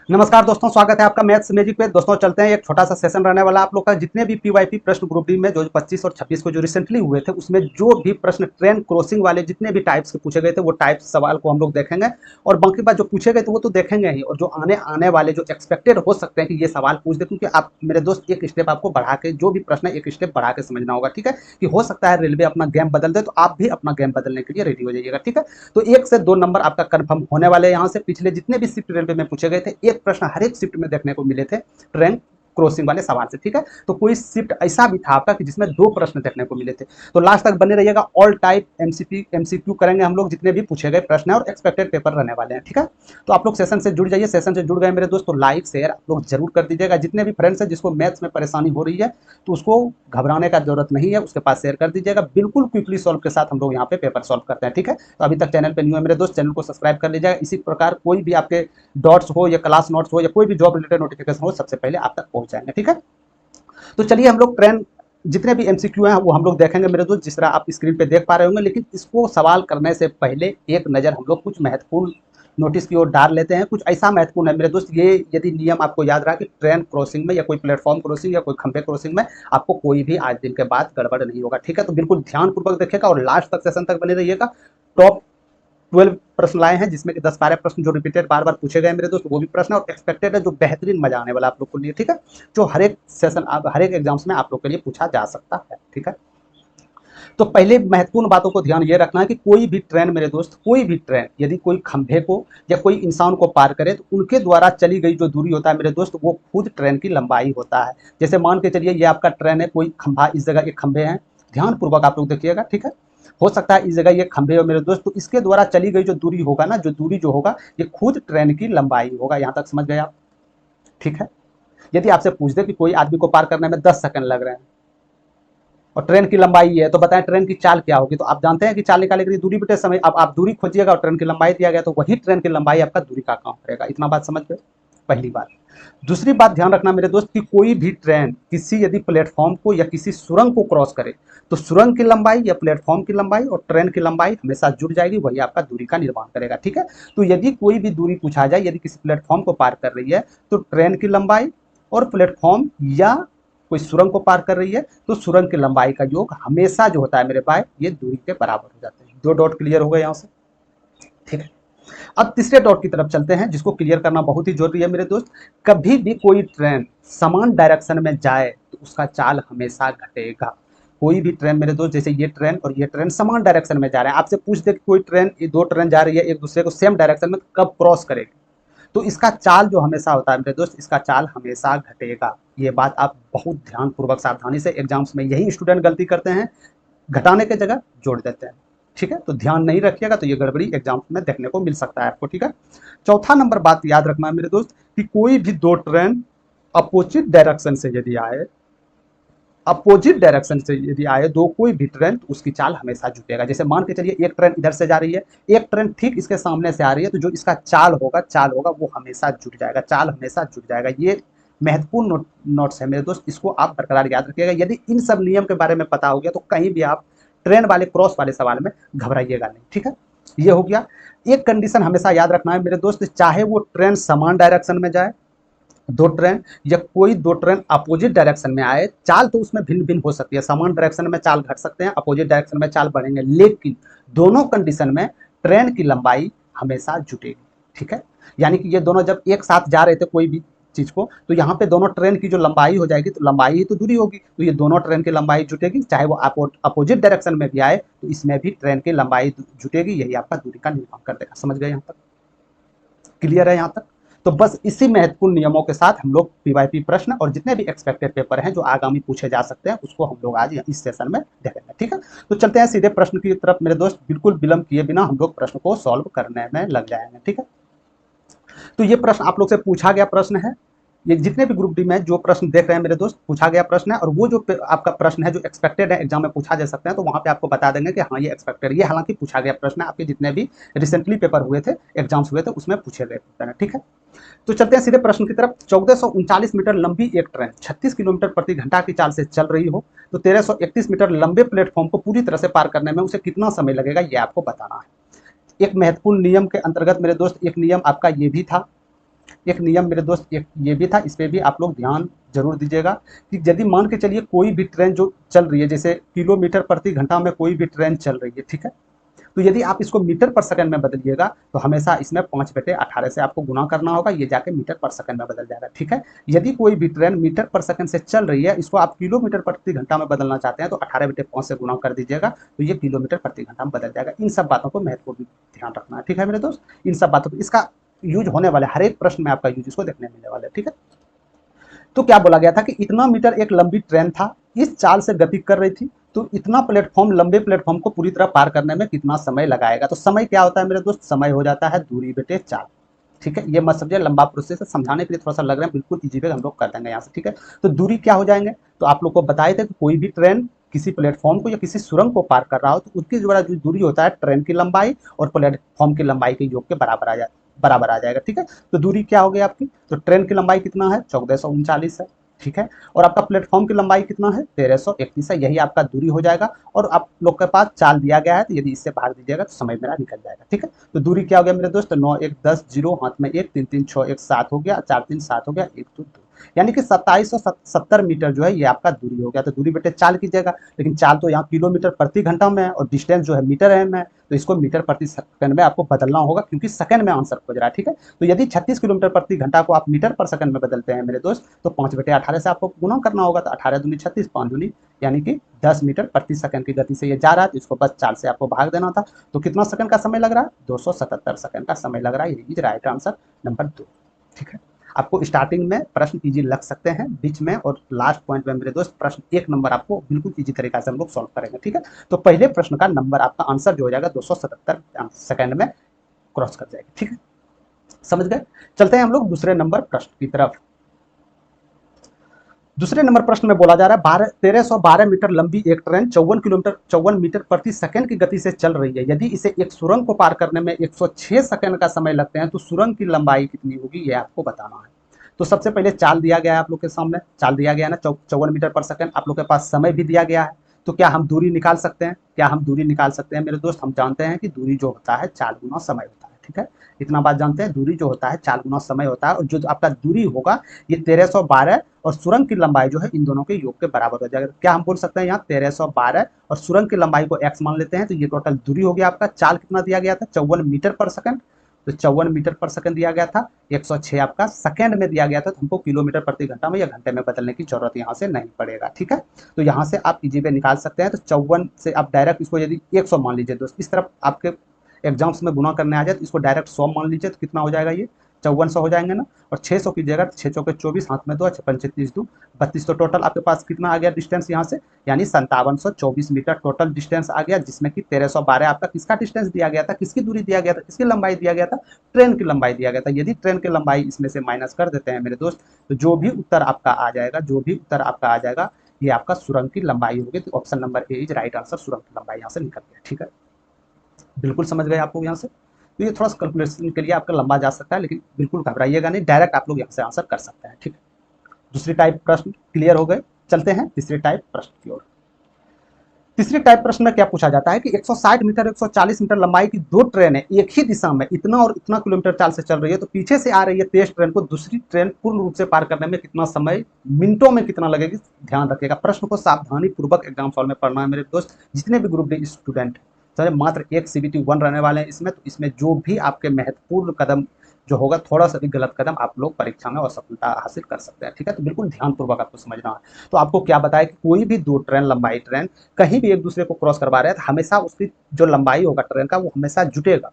नमस्कार दोस्तों, स्वागत है आपका मैथ्स मैजिक पे। दोस्तों चलते हैं, एक छोटा सा सेशन रहने वाला आप लोग का। जितने भी पीवाईपी प्रश्न ग्रुप डी में जो 25 और 26 को जो रिसेंटली हुए थे, उसमें जो भी प्रश्न ट्रेन क्रॉसिंग वाले जितने भी टाइप्स के पूछे गए थे, वो टाइप्स सवाल को हम लोग देखेंगे। और बाकी बात जो पूछे गए थे वो तो देखेंगे ही, और जो आने आने वाले जो एक्सपेक्टेड हो सकते हैं कि ये सवाल पूछ दे, क्योंकि आप मेरे दोस्त एक स्टेप आपको बढ़ा के, जो भी प्रश्न है एक स्टेप बढ़ा के समझना होगा। ठीक है, कि हो सकता है रेलवे अपना गेम बदल दे, तो आप भी अपना गेम बदलने के लिए रेडी हो जाइएगा। ठीक है, तो 1 से 2 नंबर आपका कंफर्म होने वाले हैं। यहाँ से पिछले जितने भी शिफ्ट रेलवे में पूछे गए थे, एक प्रश्न हर एक शिफ्ट में देखने को मिले थे ट्रेन क्रॉसिंग वाले सवाल से। ठीक है, तो कोई शिफ्ट ऐसा भी था आपका कि जिसमें 2 प्रश्न देखने को मिले थे। तो लास्ट तक बने रहिएगा। ऑल टाइप एमसीक्यू करेंगे हम लोग, जितने भी पूछे गए प्रश्न है और एक्सपेक्टेड पेपर रहने वाले हैं। ठीक है, तो आप लोग सेशन से जुड़ जाइए। सेशन से जुड़ गए मेरे दोस्त तो लाइक शेयर आप लोग जरूर कर दीजिएगा। जितने भी फ्रेंड्स हैं जिसको मैथ्स में परेशानी हो रही है, तो उसको घबराने का जरूरत नहीं है, उसके पास शेयर कर दीजिएगा। बिल्कुल क्विकली सॉल्व के साथ हम लोग यहाँ पे पेपर सॉल्व करते हैं। ठीक है, तो अभी तक चैनल पे न्यू है मेरे दोस्त, चैनल को सब्सक्राइब कर लीजिएगा। इसी प्रकार कोई भी आपके डॉट्स हो या क्लास नोट्स हो या कोई भी जॉब रिलेटेड नोटिफिकेशन हो, सबसे पहले आप तक पहुंच जाएंगे। ठीक है, तो चलिए हम लोग ट्रेन जितने भी एमसीक्यू हैं वो हम लोग देखेंगे मेरे दोस्त, जिस तरह आप स्क्रीन पे देख पा रहे होंगे। लेकिन इसको सवाल करने से पहले एक नज़र हम लोग कुछ महत्वपूर्ण नोटिस की ओर डाल लेते हैं। कुछ ऐसा महत्वपूर्ण है मेरे दोस्त, ये यदि नियम आपको याद रहा कि ट्रेन क्रॉसिंग में या कोई प्लेटफॉर्म क्रॉसिंग या कोई खंभे क्रॉसिंग में आपको कोई भी आज दिन के बाद गड़बड़ नहीं होगा। ठीक है, तो बिल्कुल ध्यानपूर्वक देखिएगा और लास्ट तक सेशन तक बने रहिएगा। टॉप 12 प्रश्न लाए हैं, जिसमें कि 10-12 प्रश्न जो रिपीटेड बार बार पूछे गए मेरे दोस्त, वो भी प्रश्न और एक्सपेक्टेड है, जो बेहतरीन मजा आने वाला आप लोग को लिए। ठीक है, जो हर एक सेशन हर एक एग्जाम्स में आप लोग के लिए पूछा जा सकता है। ठीक है, तो पहले महत्वपूर्ण बातों को ध्यान ये रखना है कि कोई भी ट्रेन मेरे दोस्त, कोई भी ट्रेन यदि कोई खंभे को या कोई इंसान को पार करे, तो उनके द्वारा चली गई जो दूरी होता है मेरे दोस्त, वो खुद ट्रेन की लंबाई होता है। जैसे मान के चलिए ये आपका ट्रेन है, कोई खंभा, इस जगह एक खंभे हैं, ध्यानपूर्वक आप लोग देखिएगा। ठीक है, हो सकता है इस जगह ये खंभे हो मेरे दोस्त, तो इसके द्वारा चली गई जो दूरी होगा ना, जो दूरी जो होगा, ये खुद ट्रेन की लंबाई होगा। यहाँ तक समझ गए आप? ठीक है, यदि आपसे पूछ दे कि कोई आदमी को पार करने में 10 सेकंड लग रहे हैं और ट्रेन की लंबाई ये है, तो बताएं ट्रेन की चाल क्या होगी? तो आप जानते हैं कि चाल निकालने के लिए दूरी बटे समय। अब आप दूरी खोजिएगा और ट्रेन की लंबाई दिया गया, तो वही ट्रेन की लंबाई आपका दूरी का काम करेगा। इतना बात समझ गए? पहली बात। दूसरी बात ध्यान रखना मेरे दोस्त कि कोई भी ट्रेन किसी यदि प्लेटफॉर्म को या किसी सुरंग को क्रॉस करे, तो सुरंग की लंबाई या प्लेटफॉर्म की लंबाई और ट्रेन की लंबाई हमेशा जुड़ जाएगी, वही आपका दूरी का निर्माण करेगा। ठीक है, तो यदि कोई भी दूरी पूछा जाए, यदि किसी प्लेटफॉर्म को पार कर रही है, तो ट्रेन की लंबाई और प्लेटफॉर्म या कोई सुरंग को पार कर रही है, तो सुरंग की लंबाई का योग हमेशा जो होता है मेरे भाई, ये दूरी के बराबर हो जाते हैं। 2 डॉट क्लियर हो गए यहाँ से? ठीक है, अब तीसरे डॉट की तरफ चलते हैं, जिसको क्लियर करना बहुत ही जरूरी है मेरे दोस्त। कभी भी कोई ट्रेन समान डायरेक्शन में जाए तो उसका चाल हमेशा घटेगा। कोई भी ट्रेन मेरे दोस्त, जैसे ये ट्रेन और ये ट्रेन समान डायरेक्शन में जा रहे हैं, आपसे पूछ दे कि कोई ट्रेन, ये 2 ट्रेन जा रही है एक दूसरे को सेम डायरेक्शन में, कब क्रॉस करेगी, तो इसका चाल जो हमेशा होता है मेरे दोस्त, इसका चाल हमेशा घटेगा। ये बात आप बहुत ध्यानपूर्वक सावधानी से, एग्जाम्स में यही स्टूडेंट गलती करते हैं, घटाने की जगह जोड़ देते हैं। ठीक है, तो ध्यान नहीं रखिएगा तो ये गड़बड़ी एग्जाम में देखने को मिल सकता है आपको। ठीक है, चौथा नंबर बात याद रखना है मेरे दोस्त कि कोई भी 2 ट्रेन अपोजिट डायरेक्शन से यदि आए, अपोजिट डायरेक्शन से यदि आए दो कोई भी ट्रेन, तो उसकी चाल हमेशा जुटेगा। जैसे मान के चलिए एक ट्रेन इधर से जा रही है, एक ट्रेन ठीक इसके सामने से आ रही है, तो जो इसका चाल होगा वो हमेशा जुट जाएगा, चाल हमेशा जुट जाएगा। ये महत्वपूर्ण नोट्स है मेरे दोस्त, इसको आप बरकरार याद रखिएगा। यदि इन सब नियम के बारे में पता हो गया, तो कहीं भी आप ट्रेन वाले क्रॉस वाले सवाल में घबराइएगा नहीं। ठीक है, ये हो गया। एक कंडीशन हमेशा याद रखना है मेरे दोस्त, चाहे वो ट्रेन समान डायरेक्शन में जाए, 2 ट्रेन, या कोई 2 ट्रेन अपोजिट डायरेक्शन में आए, चाल तो उसमें भिन्न भिन्न हो सकती है। समान डायरेक्शन में चाल घट सकते हैं, अपोजिट डायरेक्शन में चाल बढ़ेंगे, लेकिन दोनों कंडीशन में ट्रेन की लंबाई हमेशा जुटेगी। ठीक है, यानी कि ये दोनों जब एक साथ जा रहे थे कोई भी चीज को, तो यहाँ पे दोनों ट्रेन की जो लंबाई हो जाएगी, तो लंबाई ही तो दूरी होगी, तो ये दोनों ट्रेन की लंबाई जुटेगी। चाहे वो अपोजिट डायरेक्शन में भी आए, तो इसमें भी ट्रेन की लंबाई जुटेगी, यही आपका दूरी का निर्माण कर देगा। समझ गए? यहाँ तक क्लियर है? यहाँ तक तो बस इसी महत्वपूर्ण नियमों के साथ हम लोग पीवाईपी प्रश्न और जितने भी एक्सपेक्टेड पेपर हैं जो आगामी पूछे जा सकते हैं, उसको हम लोग आज इस सेशन में देखेंगे। ठीक है, तो चलते हैं सीधे प्रश्न की तरफ मेरे दोस्त। बिल्कुल विलंब किए बिना हम लोग प्रश्न को सॉल्व करने में लग जाएंगे। ठीक है, तो ये प्रश्न आप लोग से पूछा गया प्रश्न है। ये जितने भी ग्रुप डी में जो प्रश्न देख रहे हैं मेरे दोस्त, पूछा गया प्रश्न है, और वो जो आपका प्रश्न है जो एक्सपेक्टेड है एग्जाम में पूछा जा सकते हैं, तो वहां पे आपको बता देंगे कि हाँ ये एक्सपेक्टेड, ये हालांकि पूछा गया प्रश्न है, आपके जितने भी रिसेंटली पेपर हुए थे, एग्जाम्स हुए थे, उसमें पूछे गए प्रश्न है। ठीक है, तो चलते हैं सीधे प्रश्न की तरफ। 1439 मीटर लंबी एक ट्रेन 36 किलोमीटर प्रति घंटा की चाल से चल रही हो, तो 1331 मीटर लंबे प्लेटफॉर्म को पूरी तरह से पार करने में उसे कितना समय लगेगा, ये आपको बताना है। एक महत्वपूर्ण नियम के अंतर्गत मेरे दोस्त, एक नियम आपका ये भी था एक नियम मेरे दोस्त एक ये भी था, इस पे भी आप लोग ध्यान जरूर दीजिएगा कि यदि मान के चलिए कोई भी ट्रेन जो चल रही है, जैसे किलोमीटर प्रति घंटा में कोई भी ट्रेन चल रही है, ठीक है, तो यदि आप इसको मीटर पर सेकंड में बदलिएगा तो हमेशा इसमें 5/18 से आपको गुना करना होगा, ये जाके मीटर पर सेकंड में बदल जाएगा, ठीक है। यदि कोई भी ट्रेन मीटर पर सेकंड से चल रही है, इसको आप किलोमीटर प्रति घंटा में बदलना चाहते हैं तो 18/5 से गुना कर दीजिएगा, तो ये किलोमीटर प्रति घंटा में बदल जाएगा। इन सब बातों को महत्वपूर्ण ध्यान रखना है, ठीक है मेरे दोस्त। इन सब बातों को इसका यूज होने वाला है, हर एक प्रश्न में आपका यूज इसको देखने मिलने वाला है, ठीक है। तो क्या बोला गया था कि इतना मीटर एक लंबी ट्रेन था, इस चाल से गति कर रही थी, तो इतना प्लेटफॉर्म, लंबे प्लेटफॉर्म को पूरी तरह पार करने में कितना समय लगाएगा। तो समय क्या होता है मेरे दोस्त, समय हो जाता है दूरी बटे चाल, ठीक है। ये मत समझिए लंबा प्रोसेस है, समझाने के लिए थोड़ा सा लग रहा है, बिल्कुल इजी पे हम लोग कर देंगे यहाँ से, ठीक है। तो दूरी क्या हो जाएंगे, तो आप लोग को बताए थे कि कोई भी ट्रेन किसी प्लेटफॉर्म को या किसी सुरंग को पार कर रहा हो तो उसकी जो दूरी होता है ट्रेन की लंबाई और प्लेटफॉर्म की लंबाई के योग के बराबर आ जाएगा, ठीक है। तो दूरी क्या हो गई आपकी, तो ट्रेन की लंबाई कितना है, 1439 है, ठीक है, और आपका प्लेटफॉर्म की लंबाई कितना है, 1331 है, यही आपका दूरी हो जाएगा। और आप लोग के पास चाल दिया गया है, तो यदि इससे भाग दीजिएगा तो समय मेरा निकल जाएगा, ठीक है। तो दूरी क्या हो गया मेरे दोस्त, 9 1 10 0 हाथ में 1 3 3 6 1 7 हो गया, 4 3 7 हो गया, 1 2 2, यानी कि 2770 मीटर जो है ये आपका दूरी हो गया। तो दूरी बेटे चाल कीजिएगा, लेकिन चाल तो यहाँ किलोमीटर प्रति घंटा में है और डिस्टेंस जो है मीटर है में, तो इसको मीटर प्रति सेकंड में आपको बदलना होगा, क्योंकि सेकंड में आंसर खोज रहा है, ठीक है। तो यदि 36 किलोमीटर प्रति घंटा को आप मीटर पर सेकंड में बदलते हैं मेरे दोस्त, तो 5/18 से आपको गुना करना होगा, तो 18 दूनी 36, 5 दूनी यानी कि 10 मीटर प्रति सेकंड की गति से ये जा रहा है, तो इसको बस 4 से आपको भाग देना था। तो कितना सेकंड का समय लग रहा है, 277 सेकंड का समय लग रहा है। ये राइट आंसर नंबर 2, ठीक है। आपको स्टार्टिंग में प्रश्न इजी लग सकते हैं, बीच में और लास्ट पॉइंट में मेरे दोस्त प्रश्न 1 नंबर आपको बिल्कुल इजी तरीका से हम लोग सॉल्व करेंगे, ठीक है। तो पहले प्रश्न का नंबर आपका आंसर जो हो जाएगा 277 सेकंड में क्रॉस कर जाएगा, ठीक है, समझ गए। चलते हैं हम लोग दूसरे नंबर प्रश्न की तरफ। दूसरे नंबर प्रश्न में बोला जा रहा है 1312 मीटर लंबी एक ट्रेन 54 मीटर प्रति सेकंड की गति से चल रही है। यदि इसे एक सुरंग को पार करने में 106 सेकंड का समय लगते हैं तो सुरंग की लंबाई कितनी होगी, ये आपको बताना है। तो सबसे पहले चाल दिया गया है आप लोग के सामने, चाल दिया गया है ना 54 मीटर पर सेकंड, आप लोग के पास समय भी दिया गया है। तो क्या हम दूरी निकाल सकते हैं, क्या हम दूरी निकाल सकते हैं मेरे दोस्त। हम जानते हैं कि दूरी जो होता है चाल गुना समय होता है, ठीक है, इतना बात जानते हैं। दूरी जो होता है चाल गुना समय होता है, और जो आपका दूरी होगा ये 1312 और सुरंग की लंबाई जो है इन दोनों के योग के बराबर हो जाएगा। क्या हम बोल सकते हैं यहाँ 1312 और सुरंग की लंबाई को x मान लेते हैं, तो ये टोटल दूरी हो गया आपका। चाल कितना दिया गया था, 54 मीटर पर सेकंड, तो 54 मीटर पर सेकंड दिया गया था, 106 आपका सेकंड में दिया गया था, तो हमको किलोमीटर प्रति घंटा में या घंटे में बदलने की जरूरत यहाँ से नहीं पड़ेगा, ठीक है। तो यहाँ से आप इजी पे निकाल सकते हैं। तो 54 से आप डायरेक्ट इसको यदि 100 मान लीजिए दोस्त, इस तरफ आपके एग्जाम्स में गुना करने आ जाए तो इसको डायरेक्ट 100 मान लीजिए, तो कितना हो जाएगा, ये 5400 हो जाएंगे ना, और 600 कीजिएगा तो 6 चौके 24, हाथ में 2, 35 2 32, तो टोटल आपके पास कितना आ गया डिस्टेंस यहाँ से, यानी 5724 मीटर टोटल डिस्टेंस आ गया, जिसमें कि 1312 आपका किसका डिस्टेंस दिया गया था, किसकी दूरी दिया गया था, किसकी लंबाई दिया गया था, ट्रेन की लंबाई दिया गया था। यदि ट्रेन की लंबाई इसमें से माइनस कर देते हैं मेरे दोस्त, तो जो भी उत्तर आपका आ जाएगा, जो भी उत्तर आपका आ जाएगा, ये आपका सुरंग की लंबाई होगी। तो option number A is right answer, सुरंग की लंबाई यहाँ से निकल गया, ठीक है, बिल्कुल समझ गए आप लोग यहाँ से। तो ये थोड़ा सा कैलकुलेशन के लिए आपका लंबा जा सकता है, लेकिन बिल्कुल घबराइएगा नहीं, डायरेक्ट आप लोग यहाँ से आंसर कर सकते हैं, ठीक है। दूसरी टाइप प्रश्न क्लियर हो गए, चलते हैं तीसरे टाइप प्रश्न की ओर। तीसरे टाइप प्रश्न में क्या पूछा जाता है कि 160 मीटर 140 मीटर लंबाई की दो ट्रेनें एक ही दिशा में इतना और इतना किलोमीटर चाल से चल रही है, तो पीछे से आ रही है तेज ट्रेन को दूसरी ट्रेन पूर्ण रूप से पार करने में कितना समय, मिनटों में कितना लगेगी, ध्यान रखिएगा। प्रश्न को सावधानी पूर्वक एग्जाम हॉल में पढ़ना है मेरे दोस्त, जितने भी ग्रुप डी स्टूडेंट, चाहे मात्र एक CBT 1 रहने वाले हैं इसमें, तो इसमें जो भी आपके महत्वपूर्ण कदम जो होगा, थोड़ा सा भी गलत कदम आप लोग परीक्षा में असफलता हासिल कर सकते हैं, ठीक है। तो बिल्कुल ध्यानपूर्वक आपको समझना है। तो आपको क्या बताया कि कोई भी दो ट्रेन, लंबाई ट्रेन कहीं भी एक दूसरे को क्रॉस करवा रहे हैं, तो हमेशा उसकी जो लंबाई होगा ट्रेन का वो हमेशा जुटेगा,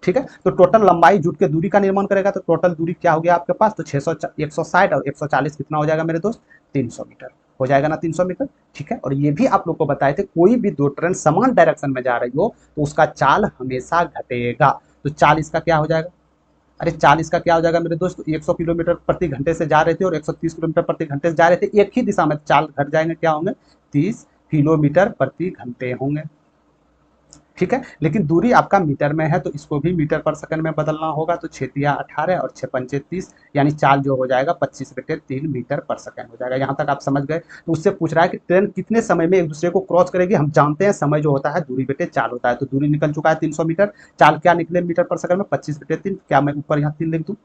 ठीक है। तो टोटल लंबाई जुट के दूरी का निर्माण करेगा, तो टोटल दूरी क्या हो गया आपके पास, तो 160 और 140 कितना हो जाएगा मेरे दोस्त, 300 मीटर हो जाएगा ना, 300 मीटर, ठीक है। और ये भी आप लोग को बताए थे कोई भी दो ट्रेन समान डायरेक्शन में जा रही हो तो उसका चाल हमेशा घटेगा। तो चाल इसका क्या हो जाएगा, अरे 40 का क्या हो जाएगा मेरे दोस्त, 100 किलोमीटर प्रति घंटे से जा रहे थे और 130 किलोमीटर प्रति घंटे से जा रहे थे, एक ही दिशा में, चाल घट जाएंगे, क्या होंगे, 30 किलोमीटर प्रति घंटे होंगे, ठीक है। लेकिन दूरी आपका मीटर में है, तो इसको भी मीटर पर सेकंड में बदलना होगा। तो 6 तिया 18 और 6 पंचे 30, यानी चाल जो हो जाएगा 25/3 मीटर पर सेकंड हो जाएगा। यहाँ तक आप समझ गए। तो उससे पूछ रहा है कि ट्रेन कितने समय में एक दूसरे को क्रॉस करेगी। हम जानते हैं समय जो होता है दूरी बटे चाल होता है, तो दूरी निकल चुका है 300 मीटर, चाल क्या निकले मीटर पर सेकंड में 25/3। क्या मैं ऊपर यहाँ 3 लिख दूँ,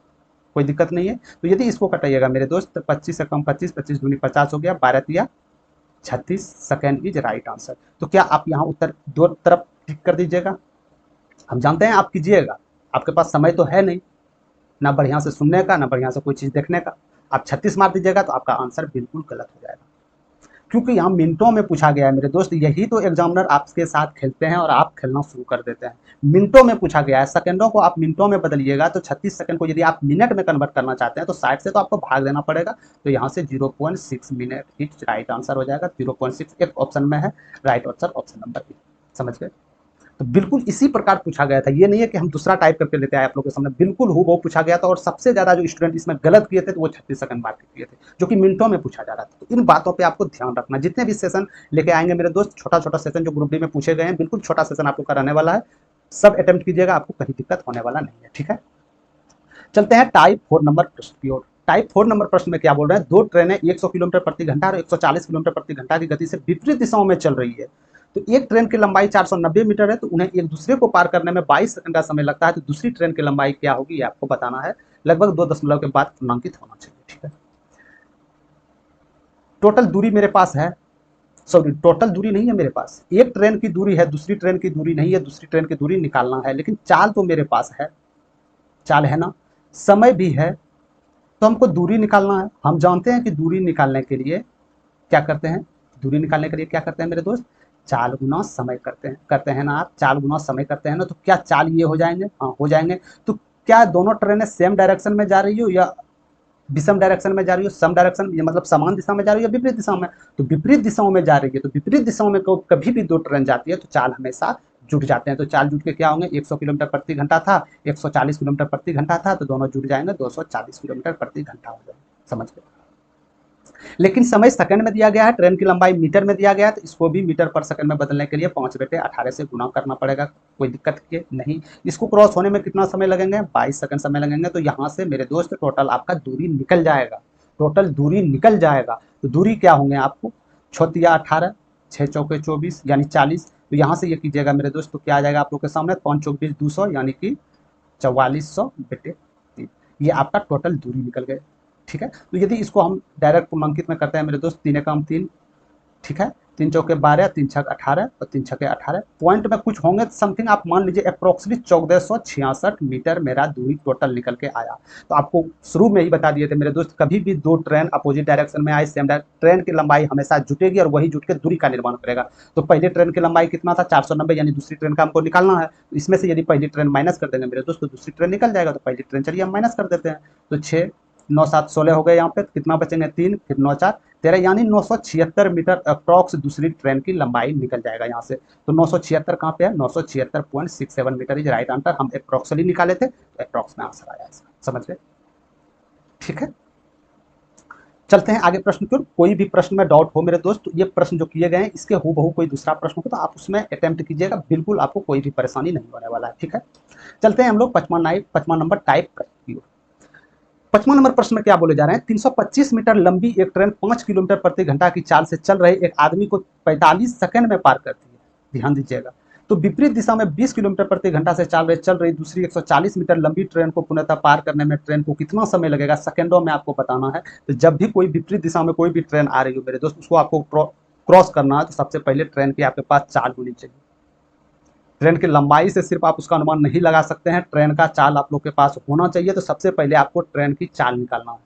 कोई दिक्कत नहीं है। तो यदि इसको कटाइएगा मेरे दोस्त, तो 25 से कम 25, 25 दूनी 50 हो गया, 12 तिया 36 सेकेंड इज राइट आंसर। तो क्या आप यहाँ उत्तर दो तरफ टिक कर दीजिएगा। हम जानते हैं आप कीजिएगा, आपके पास समय तो है नहीं, ना बढ़िया से सुनने का, ना बढ़िया से कोई चीज़ देखने का। आप 36 मार दीजिएगा तो आपका आंसर बिल्कुल गलत हो जाएगा, क्योंकि यहाँ मिनटों में पूछा गया है मेरे दोस्त। यही तो एग्जामिनर आपके साथ खेलते हैं और आप खेलना शुरू कर देते हैं। मिनटों में पूछा गया है, सेकंडों को आप मिनटों में बदलिएगा तो 36 सेकंड को यदि आप मिनट में कन्वर्ट करना चाहते हैं तो 60 से तो आपको भाग देना पड़ेगा। तो यहाँ से 0.6 मिनट इट्स राइट आंसर हो जाएगा। 0.6 एक ऑप्शन में है, right answer option number B. समझ गए। तो बिल्कुल इसी प्रकार पूछा गया था, ये नहीं है कि हम दूसरा टाइप करके लेते आए आप लोगों के सामने, बिल्कुल हूबहू पूछा गया था। और सबसे ज्यादा जो स्टूडेंट इसमें गलत किए थे तो वो 36 सेकंड मार के किए थे, जो कि मिनटों में पूछा जा रहा था। तो इन बातों पे आपको ध्यान रखना। जितने भी सेशन लेके आएंगे मेरे दोस्त, छोटा छोटा सेशन जो ग्रुप डी में पूछे गए हैं, बिल्कुल छोटा सेशन आप लोग का रहने वाला है, सब अटेम्प्ट कीजिएगा, आपको कहीं दिक्कत होने वाला नहीं है। ठीक है, चलते हैं टाइप 4 नंबर प्रश्न की ओर। टाइप 4 नंबर प्रश्न में क्या बोल रहे हैं, दो ट्रेनें 100 किलोमीटर प्रति घंटा और 140 किलोमीटर प्रति घंटा की गति से विपरीत दिशाओं में चल रही है। तो एक ट्रेन की लंबाई 490 मीटर है, तो उन्हें एक दूसरे को पार करने में 22 सेकंड का समय लगता है। तो दूसरी ट्रेन की लंबाई क्या होगी, ये आपको बताना है। लगभग 2 दशमलव के बाद पूर्णांकित होना चाहिए। ठीक है, टोटल दूरी मेरे पास है, सॉरी टोटल दूरी नहीं है मेरे पास, एक ट्रेन की दूरी है, दूसरी ट्रेन की दूरी नहीं है, दूसरी ट्रेन की दूरी निकालना है। लेकिन चाल तो मेरे पास है, चाल है ना, समय भी है, तो हमको दूरी निकालना है। हम जानते हैं कि दूरी निकालने के लिए क्या करते हैं, दूरी निकालने के लिए क्या करते हैं मेरे दोस्त, चाल गुना समय करते हैं ना आप, चाल गुना समय करते हैं ना। तो क्या चाल ये हो जाएंगे, हाँ हो जाएंगे। तो क्या दोनों ट्रेनें सेम डायरेक्शन में जा रही हो या विषम डायरेक्शन में जा रही हो, सम डायरेक्शन, ये मतलब समान दिशा में जा रही है, विपरीत दिशा में। तो विपरीत दिशाओं में जा रही है, तो विपरीत दिशाओं में कभी भी दो ट्रेन जाती है तो चाल हमेशा जुट जाते हैं। तो चाल जुट के क्या होंगे, 100 किलोमीटर प्रति घंटा था, 140 किलोमीटर प्रति घंटा था, तो दोनों जुट जाएंगे 240 किलोमीटर प्रति घंटा हो जाएंगे। समझ गए। लेकिन समय सेकंड में दिया गया है, ट्रेन की लंबाई मीटर में दिया गया है, तो इसको भी मीटर पर सेकंड में बदलने के लिए 5/18 से गुना करना पड़ेगा। कोई दिक्कत के नहीं। इसको क्रॉस होने में कितना समय लगेंगे, 22 सेकंड समय लगेंगे। तो यहाँ से मेरे दोस्त टोटल आपका दूरी निकल जाएगा, टोटल दूरी निकल जाएगा। तो दूरी क्या होंगे आपको, 6×18, 6×4 = 24 यानी 40। तो यहाँ से ये कीजिएगा मेरे दोस्त, तो क्या आ जाएगा आप लोग के सामने, 5×24 200 यानी कि 4400/3। ये आपका टोटल दूरी निकल गए। ठीक है, तो यदि इसको हम डायरेक्ट पूर्णांकित में करते हैं मेरे दोस्त, 3 एकम 3, ठीक है, 3×4 = 12, 3×6 = 18 और 3×6 = 18। पॉइंट में कुछ होंगे समथिंग, आप मान लीजिए अप्रोक्सीमेटली 1466 मीटर मेरा दूरी टोटल निकल के आया। तो आपको शुरू में ही बता दिए थे मेरे दोस्त, कभी भी दो ट्रेन अपोजिट डायरेक्शन में आए, सेम ट्रेन की लंबाई हमेशा जुटेगी और वही जुट के दूरी का निर्माण करेगा। तो पहले ट्रेन की लंबाई कितना था, 490, यानी दूसरी ट्रेन का हमको निकालना है। तो इसमें से यदि पहली ट्रेन माइनस कर देंगे मेरे दोस्त तो दूसरी ट्रेन निकल जाएगा। तो पहली ट्रेन चलिए हम माइनस कर देते हैं, तो 6 9 7 16 हो गए। यहाँ पे कितना बचेंगे, 3, फिर 9 4 13, यानी 976 मीटर अप्रॉक्स दूसरी ट्रेन की लंबाई निकल जाएगा यहाँ से। तो 976 कहाँ पे है, 976.67 मीटर इज राइट आंसर। हम अप्रॉक्सली निकाले थे, तो अप्रॉक्स में आंसर आया इसका। समझ गए। ठीक है, चलते हैं आगे प्रश्न की ओर। कोई भी प्रश्न में डाउट हो मेरे दोस्त, तो ये प्रश्न जो किए गए हैं इसके हूबहू कोई दूसरा प्रश्न हो तो आप उसमें अटेम्प्ट कीजिएगा, बिल्कुल आपको कोई भी परेशानी नहीं होने वाला है। ठीक है, चलते हैं हम लोग 55 नंबर टाइप प्रश्न की ओर। 55 नंबर प्रश्न में क्या बोले जा रहे हैं, 325 मीटर लंबी एक ट्रेन 5 किलोमीटर प्रति घंटा की चाल से चल रहे एक आदमी को 45 सेकंड में पार करती है। ध्यान दीजिएगा। तो विपरीत दिशा में 20 किलोमीटर प्रति घंटा से चल रही दूसरी 140 मीटर लंबी ट्रेन को पुनः पार करने में ट्रेन को कितना समय लगेगा, सेकंडों में आपको बताना है। तो जब भी कोई विपरीत दिशा में कोई भी ट्रेन आ रही हो मेरे दोस्त, उसको आपको क्रॉस करना है, तो सबसे पहले ट्रेन की आपके पास चाल होनी चाहिए। ट्रेन की लंबाई से सिर्फ आप उसका अनुमान नहीं लगा सकते हैं, ट्रेन का चाल आप लोग के पास होना चाहिए। तो सबसे पहले आपको ट्रेन की चाल निकालना है।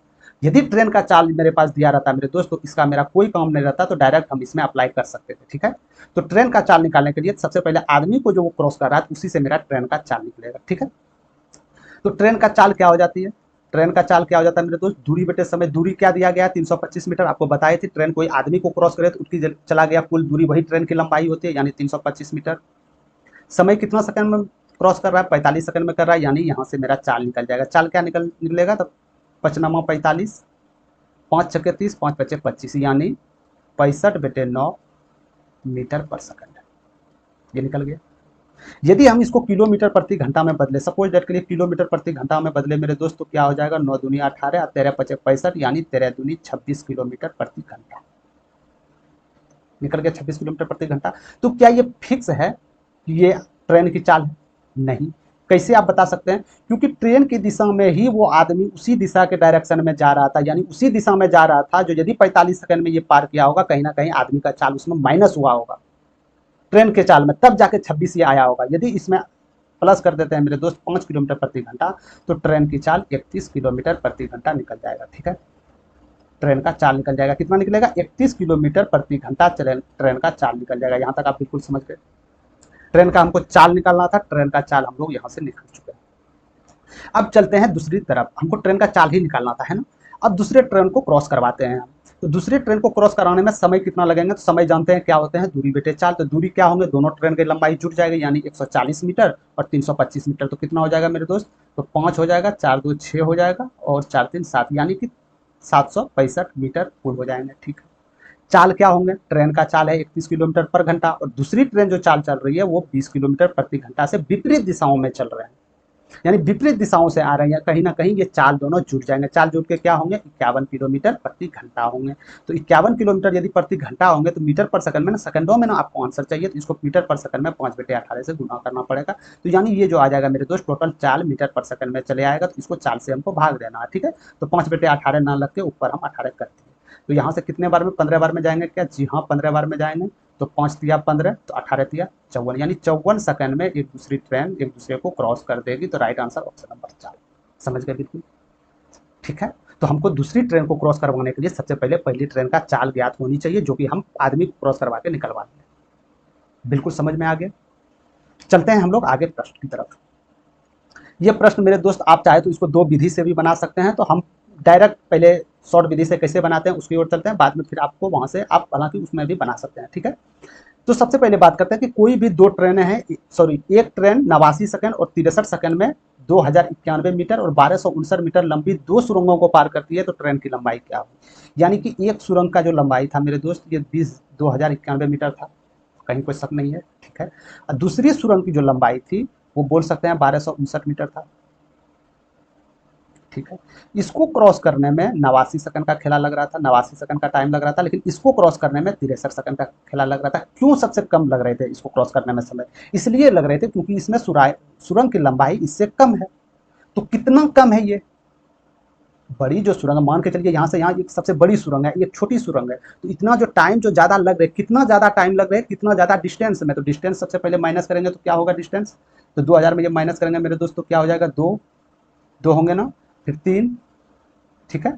यदि ट्रेन का चाल मेरे पास दिया रहता मेरे दोस्त, तो इसका मेरा कोई काम नहीं रहता, तो डायरेक्ट हम इसमें अप्लाई कर सकते थे। ठीक है, तो ट्रेन का चाल निकालने के लिए सबसे पहले आदमी को जो वो क्रॉस कर रहा है उसी से मेरा ट्रेन का चाल निकलेगा। ठीक है, तो ट्रेन का चाल क्या हो जाती है, ट्रेन का चाल क्या हो जाता है मेरे दोस्त, दूरी बटे समय। दूरी क्या दिया गया, 325 मीटर आपको बताई थी। ट्रेन कोई आदमी को क्रॉस करे तो उसकी चला गया कुल दूरी, वही ट्रेन की लंबाई होती है, यानी 325 मीटर। समय कितना सेकंड में क्रॉस कर रहा है, 45 सेकंड में कर रहा है, यानी यहाँ से मेरा चाल निकल जाएगा। चाल क्या निकलेगा, तो 5×9 = 45, 5×6 = 30, 5×5 = 25, यानी 65/9 मीटर पर सेकंड। ये निकल गया। यदि हम इसको किलोमीटर प्रति घंटा में बदले, सपोज डेट के लिए किलोमीटर प्रति घंटा में बदले मेरे दोस्त, तो क्या हो जाएगा, 9 दूनी 18 और 13×5 = 65, यानी 13 दूनी 26 किलोमीटर प्रति घंटा। निकल गया 26 किलोमीटर प्रति घंटा। तो क्या ये फिक्स है कि ये ट्रेन की चाल है, नहीं। कैसे आप बता सकते हैं? क्योंकि ट्रेन की दिशा में ही वो आदमी उसी दिशा के डायरेक्शन में जा रहा था, यानी उसी दिशा में जा रहा था जो यदि 45 सेकंड में ये पार किया होगा, कहीं ना कहीं आदमी का चाल उसमें माइनस हुआ होगा ट्रेन के चाल में, तब जाके 26 ये आया होगा। यदि इसमें प्लस कर देते हैं मेरे दोस्त 5 किलोमीटर प्रति घंटा, तो ट्रेन की चाल 31 किलोमीटर प्रति घंटा निकल जाएगा। ठीक है, ट्रेन का चाल निकल जाएगा, कितना निकलेगा? 31 किलोमीटर प्रति घंटा ट्रेन का चाल निकल जाएगा। यहाँ तक आप बिल्कुल समझ गए। ट्रेन का हमको चाल निकालना था, ट्रेन का चाल हम लोग यहाँ से निकाल चुके हैं। अब चलते हैं दूसरी तरफ, हमको ट्रेन का चाल ही निकालना था, है ना। अब दूसरे ट्रेन को क्रॉस करवाते हैं हम। तो दूसरे ट्रेन को क्रॉस कराने में समय कितना लगेगा? तो समय जानते हैं क्या होते हैं, दूरी बेटे चाल। तो दूरी क्या होंगे, दोनों ट्रेन की लंबाई जुड़ जाएगी, यानी 140 मीटर और 325 मीटर। तो कितना हो जाएगा मेरे दोस्त? तो 5 हो जाएगा, 4 2 6 हो जाएगा और 4 3 7, यानी कि 765 मीटर कुल हो जाएंगे। ठीक है, चाल क्या होंगे? ट्रेन का चाल है 31 किलोमीटर पर घंटा, और दूसरी ट्रेन जो चाल चल रही है वो 20 किलोमीटर प्रति घंटा से विपरीत दिशाओं में चल रहे हैं, यानी विपरीत दिशाओं से आ रहे हैं। कहीं ना कहीं ये चाल दोनों जुड़ जाएंगे। चाल जुड़ के क्या होंगे? 51 किलोमीटर प्रति घंटा होंगे। तो 51 किलोमीटर यदि प्रति घंटा होंगे तो मीटर पर सेकंड में ना, सेकंडों में ना आपको आंसर चाहिए, तो इसको मीटर पर सेकंड में 5/18 से गुना करना पड़ेगा। तो यानी ये जो आ जाएगा मेरे दोस्त, टोटल चाल मीटर पर सेकंड में चले आएगा, तो इसको चाल से हमको भाग देना है। ठीक है, तो 5/18 ना लग के ऊपर हम 18 करते हैं। तो यहाँ से कितने बार में? 15 बार में जाएंगे क्या? जी हाँ, 15 बार में जाएंगे। तो 5 तिया 15, तो 18 तिया 54, यानी 54 सेकंड में एक दूसरी ट्रेन एक दूसरे को क्रॉस कर देगी। तो राइट आंसर ऑप्शन नंबर 4। समझ गए बिल्कुल? ठीक है, तो हमको दूसरी ट्रेन को क्रॉस करवाने के लिए सबसे पहले पहली ट्रेन का चाल ज्ञात होनी चाहिए, जो कि हम आदमी को क्रॉस करवा के निकलवा दें। बिल्कुल समझ में आ गया। चलते हैं हम लोग आगे प्रश्न की तरफ। ये प्रश्न मेरे दोस्त आप चाहे तो इसको 2 विधि से भी बना सकते हैं, तो हम डायरेक्ट पहले शॉर्ट विधि से कैसे बनाते हैं उसकी ओर चलते हैं, बाद में फिर आपको वहां से आप हालांकि उसमें भी बना सकते हैं। ठीक है, तो सबसे पहले बात करते हैं कि कोई भी 2 ट्रेनें हैं, सॉरी एक ट्रेन 89 सेकंड और 63 सेकंड में 2091 मीटर और 1259 मीटर लंबी 2 सुरंगों को पार करती है, तो ट्रेन की लंबाई क्या होगी? यानी कि एक सुरंग का जो लंबाई था मेरे दोस्त, ये 2091 मीटर था, कहीं कोई शक नहीं है। ठीक है, और दूसरी सुरंग की जो लंबाई थी वो बोल सकते हैं 1259 मीटर था। ठीक है, इसको क्रॉस करने में 89 सेकंड का खेला लग रहा था, 89 सेकंड का टाइम लग रहा था, लेकिन इसको क्रॉस करने में 63 सेकंड का खेला लग रहा था। क्यों सबसे कम लग रहे थे इसको क्रॉस करने में समय? इसलिए लग रहे थे क्योंकि इसमें सुरंग की लंबाई इससे कम है। तो कितना कम है ये? बड़ी जो सुरंग, मान के चलिए यहाँ से यहाँ एक सबसे बड़ी सुरंग है, एक छोटी सुरंग है, तो इतना जो टाइम जो ज्यादा लग रहा है, कितना ज्यादा टाइम लग रहा है, कितना ज्यादा डिस्टेंस में? तो डिस्टेंस सबसे पहले माइनस करेंगे तो क्या होगा डिस्टेंस? तो 2000 में जब माइनस करेंगे मेरे दोस्त तो क्या हो जाएगा? 2 2 होंगे ना, फिर 3। ठीक है,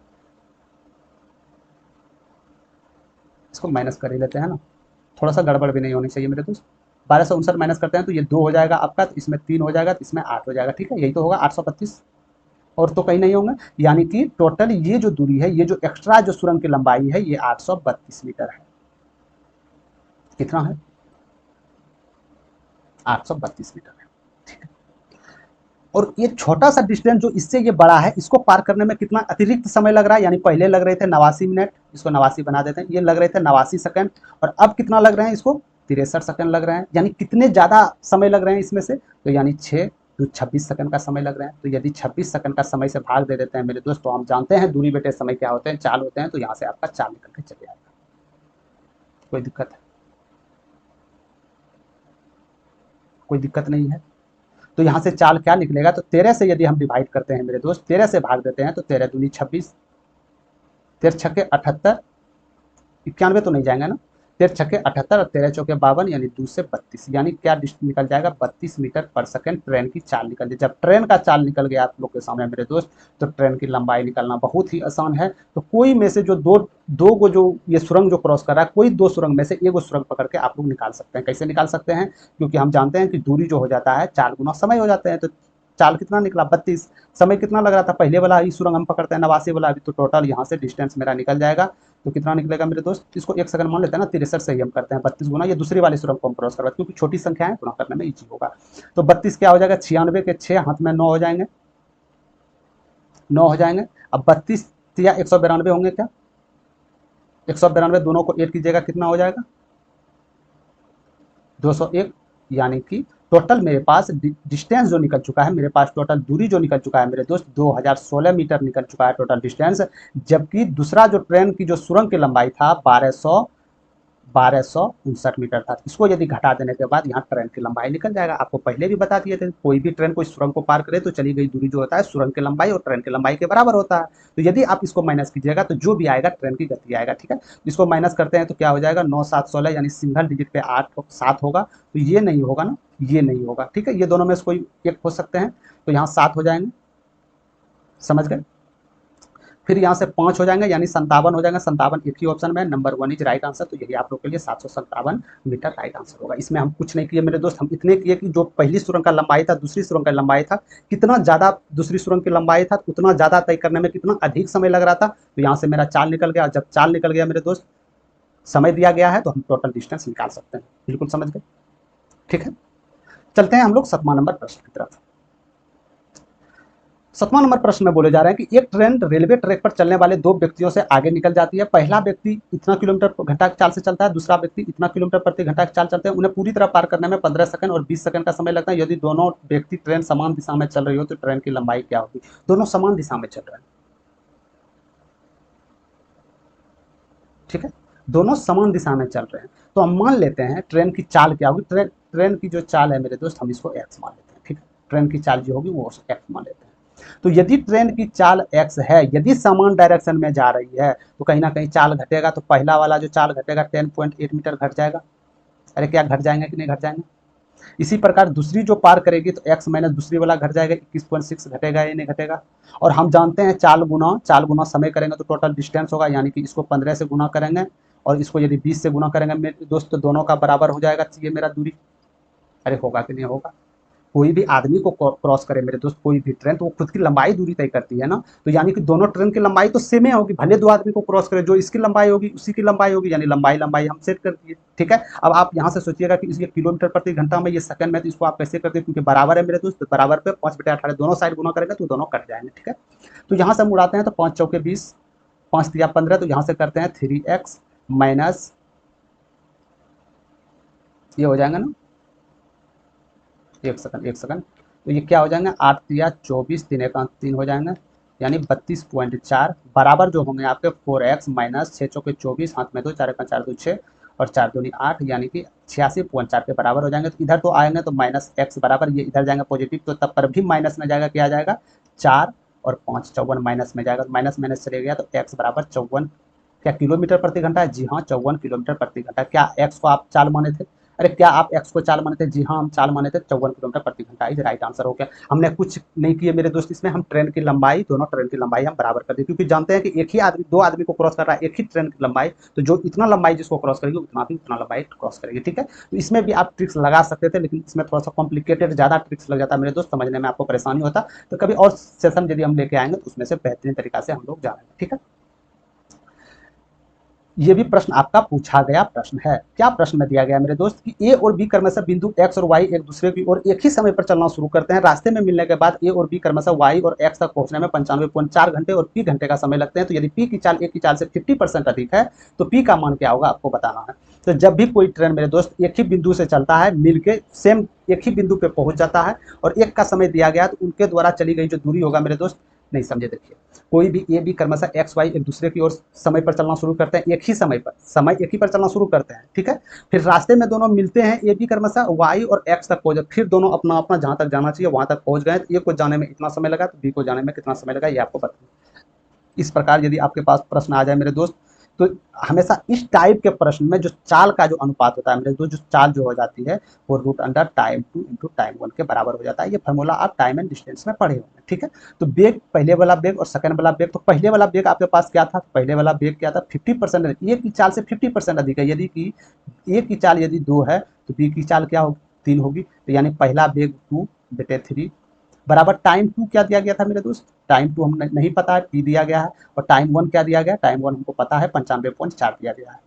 इसको माइनस कर ही लेते हैं ना, थोड़ा सा गड़बड़ भी नहीं होनी चाहिए मेरे दोस्त। 1259 माइनस करते हैं तो ये 2 हो जाएगा आपका, तो इसमें 3 हो जाएगा, तो इसमें 8 हो जाएगा। ठीक है, यही तो होगा 832, और तो कहीं नहीं होंगे। यानी कि टोटल ये जो दूरी है, ये जो एक्स्ट्रा जो सुरंग की लंबाई है, ये 832 मीटर है। कितना है? 832 मीटर है। ठीक है, और ये छोटा सा डिस्टेंस जो इससे ये बड़ा है, इसको पार करने में कितना अतिरिक्त समय लग रहा है? यानी पहले लग रहे थे 89 मिनट, इसको 89 बना देते हैं, ये लग रहे थे 89 सेकंड, और अब कितना लग रहे हैं इसको? 63 सेकंड लग रहे हैं। यानी कितने ज़्यादा समय लग रहे हैं इसमें से? तो यानी 6 तो 26 सेकंड का समय लग रहे हैं। तो यदि 26 सेकंड का समय से भाग दे देते हैं मेरे दोस्त, तो हम जानते हैं दूरी बेटे समय क्या होते हैं? चाल होते हैं। तो यहाँ से आपका चाल निकल के चले आएगा। कोई दिक्कत है? कोई दिक्कत नहीं है। तो यहाँ से चाल क्या निकलेगा? तो 13 से यदि हम डिवाइड करते हैं मेरे दोस्त, 13 से भाग देते हैं, तो 13 दूनी 26, 13 छक्के 78, 91 तो नहीं जाएंगे ना, 13 छक्के 78 और 13 चौके 52, यानी 2 से 32, यानी क्या निकल जाएगा? 32 मीटर पर सेकंड ट्रेन की चाल निकल जाए। जब ट्रेन का चाल निकल गया आप लोग के सामने मेरे दोस्त, तो ट्रेन की लंबाई निकलना बहुत ही आसान है। तो कोई में से जो दो को जो ये सुरंग जो क्रॉस कर रहा है, कोई 2 सुरंग में से एक सुरंग पकड़ के आप लोग निकाल सकते हैं। कैसे निकाल सकते हैं? क्योंकि हम जानते हैं कि दूरी जो हो जाता है 4 गुना समय हो जाते हैं। तो चाल कितना निकला? 32। समय कितना लग रहा था? पहले वाला ही सुरंग हम पकड़ते हैं 89 वाला, अभी तो टोटल यहाँ से डिस्टेंस मेरा निकल जाएगा। तो कितना निकलेगा मेरे दोस्त? इसको 1 सेकंड मान लेते हैं ना, 63 से ही हम करते हैं 32 गुना, ये दूसरी वाली सुरंग को हम क्रॉस करवाते हैं, क्योंकि छोटी संख्या है, गुना करने में ईजी होगा। तो 32 क्या हो जाएगा? 96 के 6 हाथ में 9 हो जाएंगे, 9 हो जाएंगे। अब 32 या 192 होंगे क्या? 192 दोनों को ऐड कीजिएगा, कितना हो जाएगा? 201। यानी कि टोटल मेरे पास डिस्टेंस जो निकल चुका है, मेरे पास टोटल दूरी जो निकल चुका है मेरे दोस्त, 2016 मीटर निकल चुका है टोटल डिस्टेंस। जबकि दूसरा जो ट्रेन की जो सुरंग की लंबाई था 1259 था। इसको यदि घटा देने के बाद यहाँ ट्रेन की लंबाई निकल जाएगा। आपको पहले भी बता दिए थे, कोई भी ट्रेन कोई सुरंग को पार करे तो चली गई दूरी जो होता है सुरंग की लंबाई और ट्रेन की लंबाई के बराबर होता है। तो यदि आप इसको माइनस कीजिएगा तो जो भी आएगा ट्रेन की गति आएगा। ठीक है, इसको माइनस करते हैं तो क्या हो जाएगा, 9 7 16 यानी सिंगल डिजिट पे 8 7 होगा। तो ये नहीं होगा ना, ये नहीं होगा। ठीक है, ये दोनों में से कोई एक हो सकते हैं, तो यहाँ 7 हो जाएंगे, समझ गए। फिर यहाँ से 5 हो जाएंगे यानी 57 हो जाएगा। 57 एक ही ऑप्शन में, नंबर 1 इज राइट आंसर। तो यही आप लोग के लिए 757 मीटर राइट आंसर होगा। इसमें हम कुछ नहीं किए मेरे दोस्त, हम इतने किए कि जो पहली सुरंग का लंबाई था, दूसरी सुरंग का लंबाई था, कितना ज़्यादा दूसरी सुरंग की लंबाई था, उतना ज़्यादा तय करने में कितना अधिक समय लग रहा था। तो यहाँ से मेरा चाल निकल गया। जब चाल निकल गया मेरे दोस्त, समय दिया गया है, तो हम टोटल डिस्टेंस निकाल सकते हैं। बिल्कुल समझ गए। ठीक है, चलते हैं हम लोग 7वां नंबर प्रश्न की तरफ। 7वां नंबर प्रश्न में बोले जा रहे हैं कि एक ट्रेन रेलवे ट्रैक पर चलने वाले दो व्यक्तियों से आगे निकल जाती है। पहला व्यक्ति इतना किलोमीटर घंटा की चाल से चलता है, दूसरा व्यक्ति इतना किलोमीटर प्रति घंटा की चाल चलते हैं। उन्हें पूरी तरह पार करने में 15 सेकंड और 20 सेकंड का समय लगता है। यदि दोनों व्यक्ति ट्रेन समान दिशा में चल रही हो तो ट्रेन की लंबाई क्या होगी। दोनों समान दिशा में चल रहे हैं। ठीक है, दोनों समान दिशा में चल रहे हैं। तो हम मान लेते हैं ट्रेन की चाल क्या होगी। ट्रेन की जो चाल है मेरे दोस्त, हम इसको एक्स मान लेते हैं। ठीक है, ट्रेन की चाल जो होगी वो एक्स मान लेते हैं। तो यदि ट्रेन की चाल x है, यदि समान डायरेक्शन में जा रही है, तो कहीं ना कहीं चाल घटेगा। तो पहला वाला जो चाल घटेगा 10.8 मीटर घट जाएगा। अरे क्या घट जाएंगे कि नहीं घट जाएंगे। इसी प्रकार दूसरी जो पार करेगी तो x माइनस दूसरी वाला घट जाएगा, 21.6 घटेगा या नहीं घटेगा। और हम जानते हैं चाल गुना समय करेंगे तो टोटल डिस्टेंस होगा, यानी कि इसको 15 से गुना करेंगे और इसको यदि 20 से गुना करेंगे मेरे दोस्त, तो दोनों का बराबर हो जाएगा ये मेरा दूरी। अरे होगा कि नहीं होगा। कोई भी आदमी को क्रॉस करे मेरे दोस्त, कोई भी ट्रेन, तो वो खुद की लंबाई दूरी तय करती है ना। तो यानी कि दोनों ट्रेन की लंबाई तो सेम ही होगी, भले दो आदमी को क्रॉस करे, जो इसकी लंबाई होगी उसी की लंबाई होगी, यानी लंबाई लंबाई हम सेट कर दिए। ठीक है, अब आप यहाँ से सोचिएगा कि इसके किलोमीटर प्रति घंटा में, ये सेकंड में, तो इसको आप कैसे करते हैं, क्योंकि बराबर है मेरे दोस्त, बराबर पे 5/18 दोनों साइड गुना करेंगे तो दोनों कट जाएंगे। ठीक है, तो यहाँ से हम उड़ाते हैं तो 5 चौके 20, 5 तिया 15, तो यहाँ से करते हैं 3x माइनस, ये हो जाएगा ना, एक सेकंड, तो ये क्या हो जाएंगे, 8 तिया 24, 3 एकांक 3 हो जाएंगे, यानी 32.4 बराबर जो होंगे आपके 4x माइनस 6 चौके 24, हाथ में 2, 4 एकांक 4 2 6 और 4 दूनी 8, यानी कि 86.4 के बराबर हो जाएंगे। तो इधर तो आएंगे तो माइनस x बराबर, ये इधर जाएंगे पॉजिटिव, तो तब पर भी माइनस में जाएगा, क्या आ जाएगा 4 और 5 54 माइनस में जाएगा, तो माइनस माइनस चले गया, तो x बराबर 54 क्या किलोमीटर प्रति घंटा है। जी हाँ, 54 किलोमीटर प्रति घंटा। क्या x को आप चाल माने थे, अरे क्या आप x को चाल माने थे, जी हाँ हम चाल माने थे, 54 किलोमीटर प्रति घंटा इज राइट आंसर हो गया। हमने कुछ नहीं किए मेरे दोस्त, इसमें हम ट्रेन की लंबाई, दोनों ट्रेन की लंबाई हम बराबर कर दी, क्योंकि जानते हैं कि एक ही आदमी दो आदमी को क्रॉस कर रहा है, एक ही ट्रेन की लंबाई, तो जो इतना लंबाई जिसको क्रॉस करेगी उतना लंबाई क्रॉस करेगी। ठीक है, तो इसमें भी आप ट्रिक्स लगा सकते थे, लेकिन इसमें थोड़ा सा कॉम्प्लिकेटेड ज्यादा ट्रिक्स लग जाता है मेरे दोस्त, समझने में आपको परेशानी होता। तो कभी और सेशन यदि हम लेके आएंगे तो उसमें से बेहतरीन तरीका से हम लोग जानेंगे। ठीक है, ये भी प्रश्न आपका पूछा गया प्रश्न है। क्या प्रश्न में दिया गया मेरे दोस्त कि ए और बी क्रमशः बिंदु एक्स और वाई एक दूसरे की ओर एक ही समय पर चलना शुरू करते हैं। रास्ते में मिलने के बाद ए और बी क्रमशः वाई और एक्स तक पहुंचने में 95.4 घंटे और पी घंटे का समय लगते हैं। तो यदि पी की चाल ए की चाल से 50% अधिक है तो पी का मान क्या होगा, आपको बताना है। तो जब भी कोई ट्रेन मेरे दोस्त एक ही बिंदु से चलता है, मिलके सेम एक ही बिंदु पे पहुंच जाता है और एक का समय दिया गया, तो उनके द्वारा चली गई जो दूरी होगा मेरे दोस्त, नहीं समझे देखिए, कोई भी ए बी क्रमशः एक्स वाई एक दूसरे की ओर समय पर चलना शुरू करते हैं, एक ही समय पर, समय एक ही पर चलना शुरू करते हैं। ठीक है, फिर रास्ते में दोनों मिलते हैं, ए बी क्रमशः वाई और एक्स तक पहुंचे, फिर दोनों अपना अपना जहां तक जाना चाहिए वहां तक पहुंच गए। ए को जाने में इतना समय लगा तो बी को जाने में कितना समय लगा, ये आपको बताना। इस प्रकार यदि आपके पास प्रश्न आ जाए मेरे दोस्त, तो हमेशा इस टाइप के प्रश्न में जो चाल का जो अनुपात होता है मेरे दोस्त, जो चाल जो हो जाती है वो root under time 2 into time 1 के बराबर हो जाता है। ये फार्मूला आप टाइम एंड डिस्टेंस में पढ़े होंगे। ठीक है, तो बेग, पहले वाला बेग और सेकंड वाला बेग, तो पहले वाला बेग आपके पास क्या था, पहले वाला बेग क्या था 50%, ए की चाल से 50% अधिक है। यदि कि ए की चाल यदि 2 है तो बी की चाल क्या होगी, 3 होगी। तो यानी पहला बेग 2/3 बराबर टाइम 2 क्या दिया गया था मेरे दोस्त, टाइम 2 हम नहीं पता है, पी दिया गया है। और टाइम 1 क्या दिया गया, टाइम 1 हमको पता है 95.4 दिया गया है।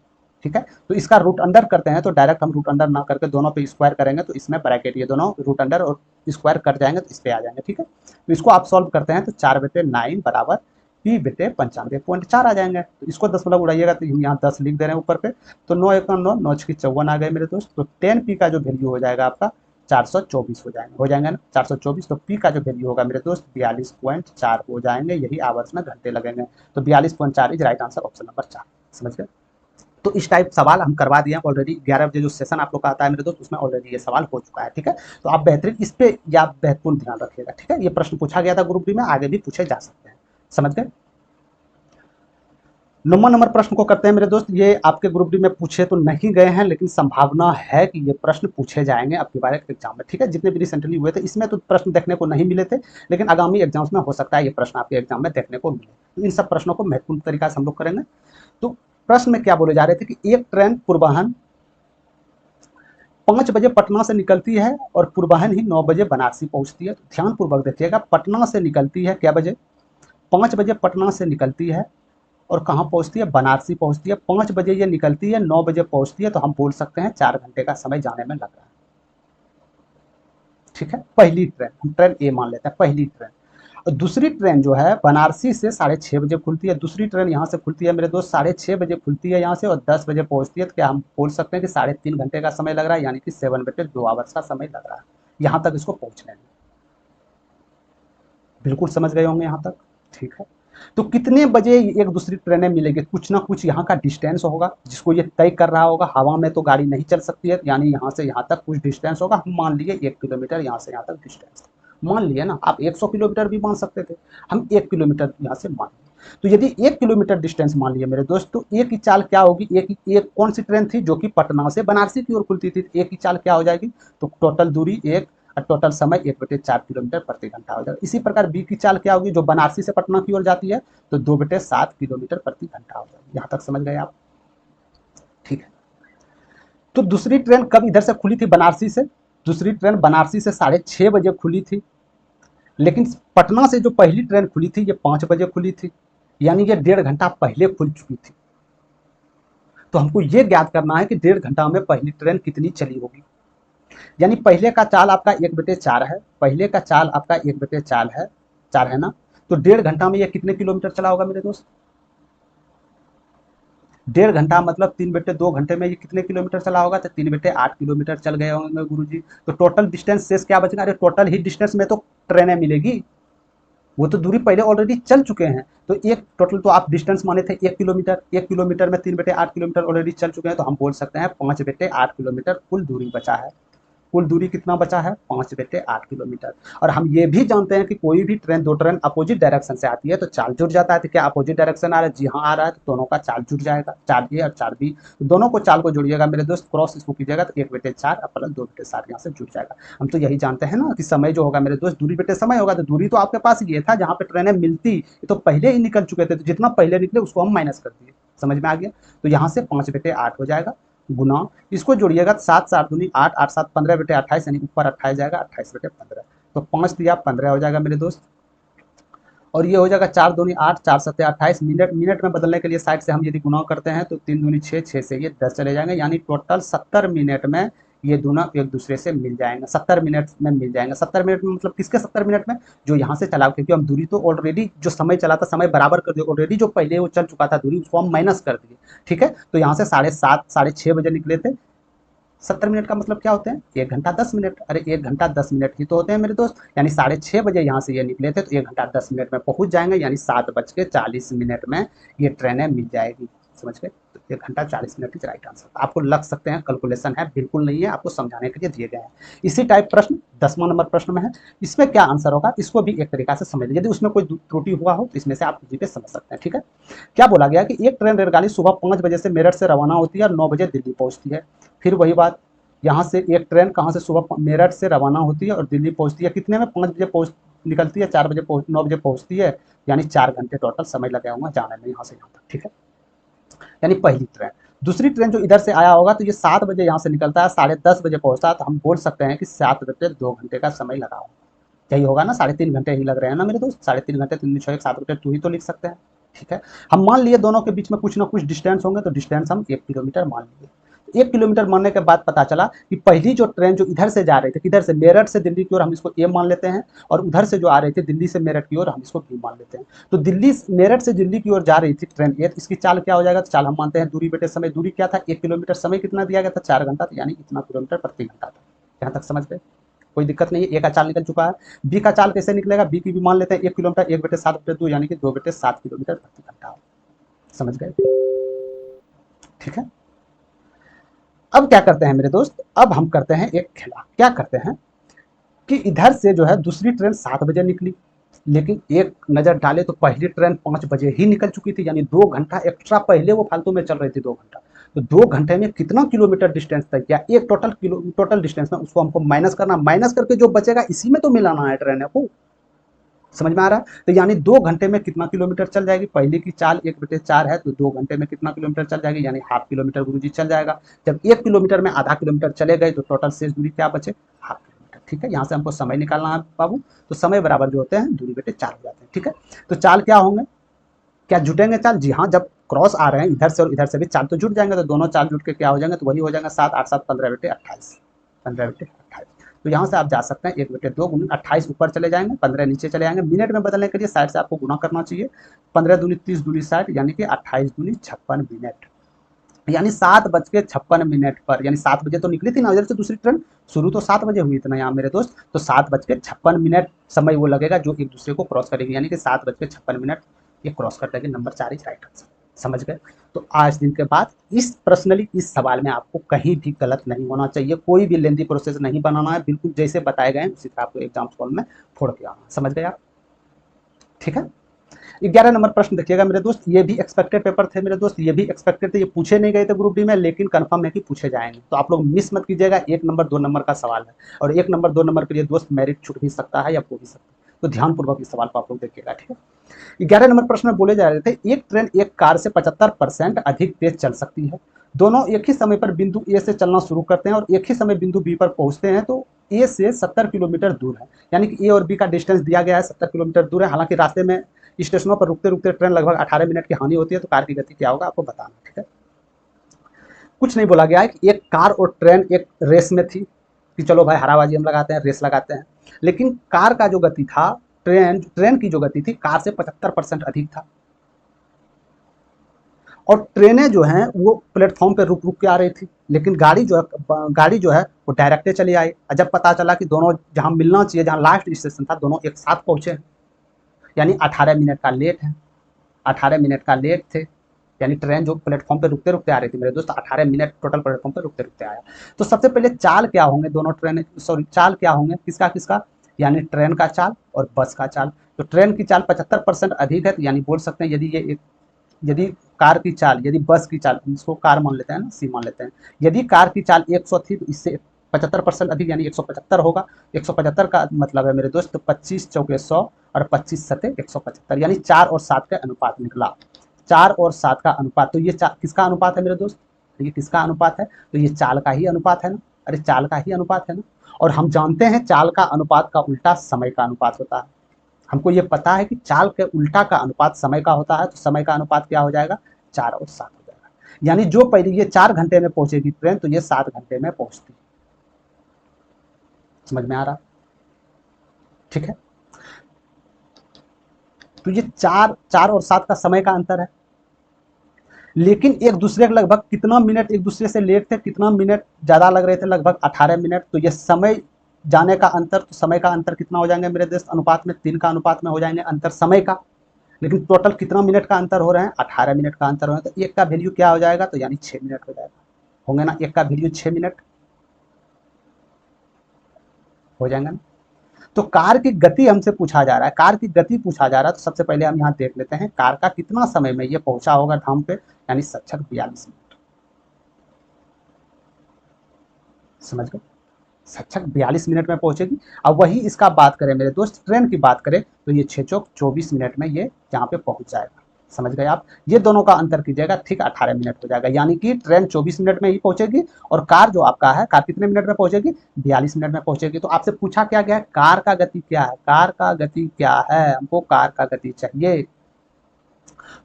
ठीक है, तो इसका रूट अंडर करते हैं, तो डायरेक्ट हम रूट अंडर ना करके दोनों पे स्क्वायर करेंगे, तो इसमें ब्रैकेट ये दोनों रूट अंडर और स्क्वायर कट जाएंगे तो इस पे आ जाएंगे। ठीक है, तो इसको आप सॉल्व करते हैं तो 4/9 बराबर p/95.4 आ जाएंगे। तो इसको 10 वाला उड़ाइएगा तो हम यहाँ 10 लिख दे रहे हैं ऊपर पे, तो 9 1 9 9 6 54 आ गए मेरे दोस्त। तो 10p का जो वैल्यू हो जाएगा आपका 424 हो जाएंगे ना, 424। तो पी का जो वैल्यू होगा मेरे दोस्त 42.4 हो जाएंगे, यही आवर्स में घंटे लगेंगे। तो 42.4 is right answer, option number 4। समझ गए। तो इस टाइप सवाल हम करवा दिए ऑलरेडी। 11 बजे जो सेशन आप लोग का आता है मेरे दोस्त, उसमें ऑलरेडी ये सवाल हो चुका है, ठीक है। तो आप बेहतरीन इस पे या महत्वपूर्ण ध्यान रखिएगा, ठीक है। ये प्रश्न पूछा गया था ग्रुप डी में, आगे भी पूछे जा सकते हैं, समझ गए। 9 नंबर प्रश्न को करते हैं मेरे दोस्त। ये आपके ग्रुप डी में पूछे तो नहीं गए हैं, लेकिन संभावना है कि ये प्रश्न पूछे जाएंगे अब की बार एग्जाम में, ठीक है। जितने भी रिसेंटली हुए थे इसमें तो प्रश्न देखने को नहीं मिले थे, लेकिन आगामी एग्जाम्स में हो सकता है ये प्रश्न आपके एग्जाम में देखने को मिले। तो इन सब प्रश्नों को महत्वपूर्ण तरीका से हम लोग करेंगे। तो प्रश्न में क्या बोले जा रहे थे कि एक ट्रेन पूर्वाहन 5 बजे पटना से निकलती है और पूर्वाहन ही 9 बजे बनारसी पहुंचती है। तो ध्यानपूर्वक देखिएगा, पटना से निकलती है क्या बजे? 5 बजे पटना से निकलती है और कहाँ पहुंचती है? बनारसी पहुंचती है। 5 बजे ये निकलती है, 9 बजे पहुंचती है, तो हम बोल सकते हैं 4 घंटे का समय जाने में लग रहा है, ठीक है। पहली ट्रेन, हम ट्रेन ए मान लेते हैं, पहली ट्रेन। और दूसरी ट्रेन जो है बनारसी से 6:30 बजे खुलती है। दूसरी ट्रेन यहाँ से खुलती है मेरे दोस्त 6:30 बजे खुलती है यहाँ से, और 10 बजे पहुंचती है। तो क्या हम बोल सकते हैं कि 3.5 घंटे का समय लग रहा है, यानी कि 7/2 आवर्स का समय लग रहा है यहाँ तक इसको पहुंचने में। बिल्कुल समझ गए होंगे यहाँ तक, ठीक है। तो कितने बजे एक दूसरी ट्रेनें मिलेगी? कुछ ना कुछ यहाँ का डिस्टेंस होगा जिसको ये तय कर रहा होगा। हवा में तो गाड़ी नहीं चल सकती है, यानी यहाँ से यहाँ तक कुछ डिस्टेंस होगा। हम मान लिए 1 किलोमीटर यहाँ से यहाँ तक डिस्टेंस मान लिए ना। आप 100 किलोमीटर भी मान सकते थे, हम 1 किलोमीटर यहाँ से मान लिए। तो यदि 1 किलोमीटर डिस्टेंस मान लिए मेरे दोस्त, तो एक ही चाल क्या होगी? एक कौन सी ट्रेन थी जो कि पटना से बनारसी की ओर खुलती थी? एक ही चाल क्या हो जाएगी? तो टोटल दूरी 1 और टोटल समय 1/4 किलोमीटर प्रति घंटा हो जाएगा। इसी प्रकार बी की चाल क्या होगी? जो बनारसी से पटना की ओर जाती है, तो 2/7 किलोमीटर प्रति घंटा हो जाएगी। यहाँ तक समझ गए आप, ठीक है। तो दूसरी ट्रेन कब इधर से खुली थी? बनारसी से। दूसरी ट्रेन बनारसी से 6:30 बजे खुली थी, लेकिन पटना से जो पहली ट्रेन खुली थी ये 5 बजे खुली थी, यानी ये 1.5 घंटा पहले खुल चुकी थी। तो हमको ये ज्ञात करना है कि 1.5 घंटा में पहली ट्रेन कितनी चली होगी। यानी पहले का चाल आपका 1/4 है, पहले का चाल आपका 1/4 है, 4 है ना। तो 1.5 घंटा में ये कितने किलोमीटर चला होगा मेरे दोस्त? 1.5 घंटा मतलब 3/2 घंटे में ये कितने किलोमीटर चला होगा? तो 3/8 किलोमीटर चल गए होंगे गुरुजी। तो टोटल डिस्टेंस शेष क्या बचेगा? अरे टोटल ही डिस्टेंस में तो ट्रेनें मिलेगी, वो तो दूरी पहले ऑलरेडी चल चुके हैं। तो एक टोटल तो आप डिस्टेंस माने थे 1 किलोमीटर, 1 किलोमीटर में 3/8 किलोमीटर ऑलरेडी चल चुके हैं, तो हम बोल सकते हैं 5/8 किलोमीटर कुल दूरी बचा है। कुल दूरी कितना बचा है? 5/8 किलोमीटर। और हम ये भी जानते हैं कि कोई भी ट्रेन, 2 ट्रेन अपोजिट डायरेक्शन से आती है तो चाल जुड़ जाता है। तो क्या अपोजिट डायरेक्शन आ रहा है? जी हाँ आ रहा है, तो दोनों का चाल जुड़ जाएगा, 4 ए और 4 बी। तो दोनों को चाल को जोड़िएगा मेरे दोस्त, क्रॉस इसको कीजिएगा तो 1/4 और प्लस 2/7 यहाँ से जुड़ जाएगा। हम तो यही जानते हैं ना कि समय जो होगा मेरे दोस्त, दूरी बटे समय होगा। तो दूरी तो आपके पास ये था जहाँ पे ट्रेनें मिलती, ये तो पहले ही निकल चुके थे, तो जितना पहले निकले उसको हम माइनस कर दिए। समझ में आ गया? तो यहाँ से 5/8 हो जाएगा, गुना इसको जोड़िएगा 7 7 दूनी 8 8 7 15/28, यानी ऊपर 28 जाएगा, 28/15। तो 5 दिया 15 हो जाएगा मेरे दोस्त, और ये हो जाएगा 4 दूनी 8 4 7 28। मिनट में बदलने के लिए साइड से हम यदि गुना करते हैं तो 3 दूनी 6 6 से ये 10 चले जाएंगे, यानी टोटल 70 मिनट में ये दोनों एक दूसरे से मिल जाएंगे। 70 मिनट में मिल जाएंगे। 70 मिनट में मतलब किसके 70 मिनट में? जो यहाँ से चला, क्योंकि हम दूरी तो ऑलरेडी जो समय चला था समय बराबर कर दिए ऑलरेडी, जो पहले वो चल चुका था दूरी उसको हम माइनस कर दिए, ठीक है। तो यहाँ से 7:30 6:30 बजे निकले थे। 70 मिनट का मतलब क्या होते हैं? 1 घंटा 10 मिनट। अरे 1 घंटा 10 मिनट ही तो होते हैं मेरे दोस्त, यानी 6:30 बजे यहाँ से ये निकले थे तो 1 घंटा 10 मिनट में पहुंच जाएंगे, यानी 7:40 में ये ट्रेनें मिल जाएगी। समझ गए? तो 1 घंटा 40 मिनट इज राइट आंसर। आपको लग सकते हैं कैलकुलेशन है, बिल्कुल नहीं है, आपको समझाने के लिए दिए गए हैं। इसी टाइप प्रश्न 10वां नंबर प्रश्न में है, इसमें क्या आंसर होगा इसको भी एक तरीका से समझ लीजिए। यदि उसमें कोई त्रुटि हुआ हो तो इसमें से आप जी पे समझ सकते हैं, ठीक है। क्या बोला गया कि एक ट्रेन रेलगाड़ी सुबह 5 बजे से मेरठ से रवाना होती है और 9 बजे दिल्ली पहुंचती है। फिर वही बात, यहाँ से एक ट्रेन कहाँ से सुबह मेरठ से रवाना होती है और दिल्ली पहुँचती है कितने में? 5 बजे पहुँच निकलती है, 4 बजे 9 बजे पहुँचती है, यानी 4 घंटे टोटल समय लगे होंगे जाने में यहाँ से यहाँ तक, ठीक है। यानी पहली ट्रेन। दूसरी ट्रेन जो इधर से आया होगा तो ये 7 बजे यहाँ से निकलता है, 10:30 बजे पहुँचता है, तो हम बोल सकते हैं कि 7/2 घंटे का समय लगा होगा। यही होगा ना, 3.5 घंटे ही लग रहे हैं ना मेरे दोस्त, 3.5 घंटे 3 6 7/2 ही तो लिख सकते हैं, ठीक है। हम मान लिए दोनों के बीच में कुछ ना कुछ डिस्टेंस होंगे, तो डिस्टेंस हम 1 किलोमीटर मान लिए। 1 किलोमीटर मानने के बाद पता चला कि पहली जो ट्रेन जो इधर से जा रही थी, किधर से? मेरठ से दिल्ली की ओर, हम इसको ए मान लेते हैं, और उधर से जो आ रही थी दिल्ली से मेरठ की ओर, हम इसको बी मान लेते हैं। तो दिल्ली मेरठ से दिल्ली की ओर जा रही थी ट्रेन ए, इसकी चाल क्या हो जाएगा? तो चाल हम मानते हैं दूरी बटे समय। दूरी क्या था? 1 किलोमीटर। समय कितना दिया गया था? 4 घंटा, यानी इतना किलोमीटर प्रति घंटा था। यहाँ तक समझ गए? कोई दिक्कत नहीं है। ए का चाल निकल चुका है, बी का चाल कैसे निकलेगा? बी की भी मान लेते हैं 1 किलोमीटर, 1/7/2 यानी कि 2/7 किलोमीटर प्रति घंटा। समझ गए? ठीक है। अब क्या करते हैं मेरे दोस्त, अब हम करते हैं एक खेला। क्या करते हैं कि इधर से जो है दूसरी ट्रेन 7 बजे निकली, लेकिन एक नज़र डाले तो पहली ट्रेन 5 बजे ही निकल चुकी थी, यानी 2 घंटा एक्स्ट्रा पहले वो फालतू में चल रही थी 2 घंटा। तो 2 घंटे में कितना किलोमीटर डिस्टेंस तय किया, एक टोटल डिस्टेंस में उसको हमको माइनस करना, माइनस करके जो बचेगा इसी में तो मिलाना है ट्रेन को। समझ में आ रहा है? तो यानी 2 घंटे में कितना किलोमीटर चल जाएगी, पहले की चाल 1/4 है, तो 2 घंटे में कितना किलोमीटर चल जाएगी, यानी हाफ किलोमीटर गुरुजी चल जाएगा। जब 1 किलोमीटर में आधा किलोमीटर चले गए तो टोटल शेष दूरी क्या बचे, हाफ किलोमीटर। ठीक है, यहाँ से हमको समय निकालना है बाबू, तो समय बराबर जो होते हैं दूरी बटे 4 हो जाते हैं। ठीक है, तो चाल क्या होंगे, क्या जुटेंगे चाल, जी हाँ, जब क्रॉस आ रहे हैं इधर से और इधर से भी चाल तो जुट जाएंगे, तो दोनों चाल जुट के क्या हो जाएंगे, तो वही हो जाएगा 7 8 7 15/28, 15/28। तो यहाँ से आप जा सकते हैं 1/2 गुना 28 ऊपर चले जाएंगे, 15 नीचे चले जाएंगे। मिनट में बदलने के लिए साइड से आपको गुना करना चाहिए, 15 दूनी 30 दूनी 60, यानी कि 28 दूनी 56 मिनट, यानी 7:56 पर, यानी 7 बजे तो निकली थी ना उधर से दूसरी ट्रेन, शुरू तो 7 बजे हुई थी ना यहाँ मेरे दोस्त, तो 7:56 समय वो लगेगा जो एक दूसरे को क्रॉस करेगी, यानी कि 7:56 ये क्रॉस कर देगी। Number 4 is right answer. समझ गए? तो आज दिन के बाद इस पर्सनली इस सवाल में आपको कहीं भी गलत नहीं होना चाहिए, कोई भी लेंदी प्रोसेस नहीं बनाना है, बिल्कुल जैसे बताए गए हैं उसी तरह आपको एग्जाम हॉल में फोड़ के आना। समझ गए आप? ठीक है। 11 नंबर प्रश्न देखिएगा मेरे दोस्त, ये भी एक्सपेक्टेड पेपर थे मेरे दोस्त, ये भी एक्सपेक्टेड थे, ये पूछे नहीं गए थे ग्रुप डी में, लेकिन कंफर्म है कि पूछे जाएंगे, तो आप लोग मिस मत कीजिएगा। 1 नंबर 2 नंबर का सवाल है, और 1 नंबर 2 नंबर के लिए दोस्त मेरिट छूट भी सकता है या हो भी सकता है, तो ध्यानपूर्वक इस सवाल को आप लोग देखिएगा। ठीक है, 11 नंबर प्रश्न में बोले जा रहे थे, एक ट्रेन एक कार से 75% अधिक तेज चल सकती है, दोनों एक ही समय पर बिंदु ए से चलना शुरू करते हैं और एक ही समय बिंदु बी पर पहुंचते हैं, तो ए से 70 किलोमीटर दूर है, यानी कि ए और बी का डिस्टेंस दिया गया है 70 किलोमीटर दूर है। हालांकि रास्ते में स्टेशनों पर रुकते रुकते ट्रेन लगभग 18 मिनट की हानि होती है, तो कार की गति क्या होगा आपको बताना। ठीक है, कुछ नहीं बोला गया है कि एक कार और ट्रेन एक रेस में थी कि चलो भाई हराबाजी हम लगाते हैं, रेस लगाते हैं, लेकिन कार का जो गति था, ट्रेन की जो गति थी कार से 75% अधिक था, और ट्रेनें जो हैं वो प्लेटफॉर्म पे रुक रुक के आ रही थी, लेकिन गाड़ी जो है वो डायरेक्टे चली आई। जब पता चला कि दोनों जहाँ मिलना चाहिए, जहाँ लास्ट स्टेशन था, दोनों एक साथ पहुंचे, यानी 18 मिनट का लेट है, 18 मिनट का लेट थे, यानी ट्रेन जो प्लेटफॉर्म पे रुकते रुकते आ रही थी मेरे दोस्त, 18 मिनट टोटल प्लेटफॉर्म पे रुकते रुकते आया। तो सबसे पहले चाल क्या होंगे, दोनों ट्रेन सॉरी चाल क्या होंगे, किसका किसका, यानी ट्रेन का चाल और बस का चाल। तो ट्रेन की चाल 75% अधिक है, तो यानी बोल सकते हैं यदि कार की चाल, यदि बस की चाल, इसको कार मान लेते हैं ना, सी मान लेते हैं, यदि कार की चाल 100 थी तो इससे 75% अधिक यानी 175 होगा। 175 का मतलब है मेरे दोस्त 25 चौके 100 और 25 सते 175, यानी 4 और 7 का अनुपात निकला, 4 और 7 का अनुपात। तो ये किसका अनुपात है मेरे दोस्त, ये किसका अनुपात है, तो ये चाल का ही अनुपात है ना, अरे चाल का ही अनुपात है ना, और हम जानते हैं चाल का अनुपात का उल्टा समय का अनुपात होता है। हमको ये पता है कि चाल के उल्टा का अनुपात समय का होता है, तो समय का अनुपात क्या हो जाएगा, 4 और 7 हो जाएगा, यानी जो पहले ये 4 घंटे में पहुंचेगी ट्रेन, तो ये 7 घंटे में पहुंचती। समझ में आ रहा? ठीक है, तो ये 4 और 7 का समय का अंतर है, लेकिन एक दूसरे के लगभग कितना मिनट एक दूसरे से लेट थे, कितना मिनट ज्यादा लग रहे थे, लगभग 18 मिनट। तो ये समय जाने का अंतर, तो समय का अंतर कितना हो जाएंगे मेरे दोस्त, अनुपात में 3 का अनुपात में हो जाएंगे अंतर समय का, लेकिन टोटल कितना मिनट का अंतर हो रहे हैं, 18 मिनट का अंतर हो रहा है, तो एक का वैल्यू क्या हो जाएगा, तो यानी 6 मिनट हो जाएगा, होंगे ना, एक का वैल्यू 6 मिनट हो जाएंगे ना। तो कार की गति हमसे पूछा जा रहा है, कार की गति पूछा जा रहा है, तो सबसे पहले हम यहाँ देख लेते हैं कार का कितना समय में ये पहुंचा होगा धाम पे, यानी सक्षक 42 मिनट। समझ गए, सक्षक 42 मिनट में पहुंचेगी। अब वही इसका बात करें मेरे दोस्त, ट्रेन की बात करें, तो ये 6 चौक 24 मिनट में ये यहाँ पे पहुंच जाएगा। समझ गए आप, ये दोनों का अंतर कीजिएगा, ठीक 18 मिनट हो जाएगा, यानी कि ट्रेन 24 मिनट में ही पहुंचेगी, और कार जो आपका है, कार कितने मिनट में पहुंचेगी, 42 मिनट में पहुंचेगी। तो आपसे पूछा क्या गया है, कार का गति क्या है, कार का गति क्या है, हमको कार का गति चाहिए।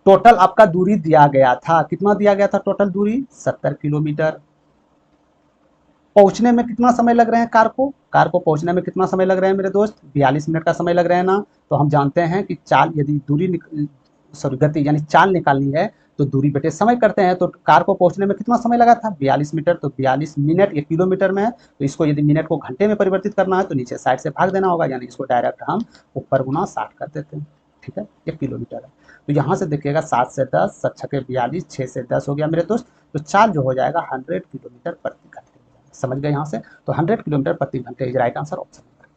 टोटल आपका दूरी दिया गया था, कितना दिया गया था टोटल दूरी, 70 किलोमीटर। पहुंचने में कितना समय लग रहे हैं कार को पहुंचने में कितना समय लग रहे हैं मेरे दोस्त, 42 मिनट का समय लग रहे हैं ना। तो हम जानते हैं कि चाल यदि सॉरी गति यानी चाल निकालनी है, तो दूरी बटे समय करते हैं, तो कार को पहुंचने में कितना समय लगा था, 42 मीटर, तो 42 मिनट ये किलोमीटर में है, तो इसको यदि मिनट को घंटे में परिवर्तित करना है, तो नीचे साइड से भाग देना होगा, यानी इसको डायरेक्ट हम ऊपर गुना 60 कर देते हैं। ठीक है, 1 किलोमीटर है, तो यहाँ से देखिएगा 7 से 10, 7 छके 42, 6 से 10 हो गया मेरे दोस्त। तो चाल जो हो जाएगा 100 किलोमीटर प्रति घंटे। समझ गए यहाँ से? तो 100 किलोमीटर प्रति घंटे is right answer, option number.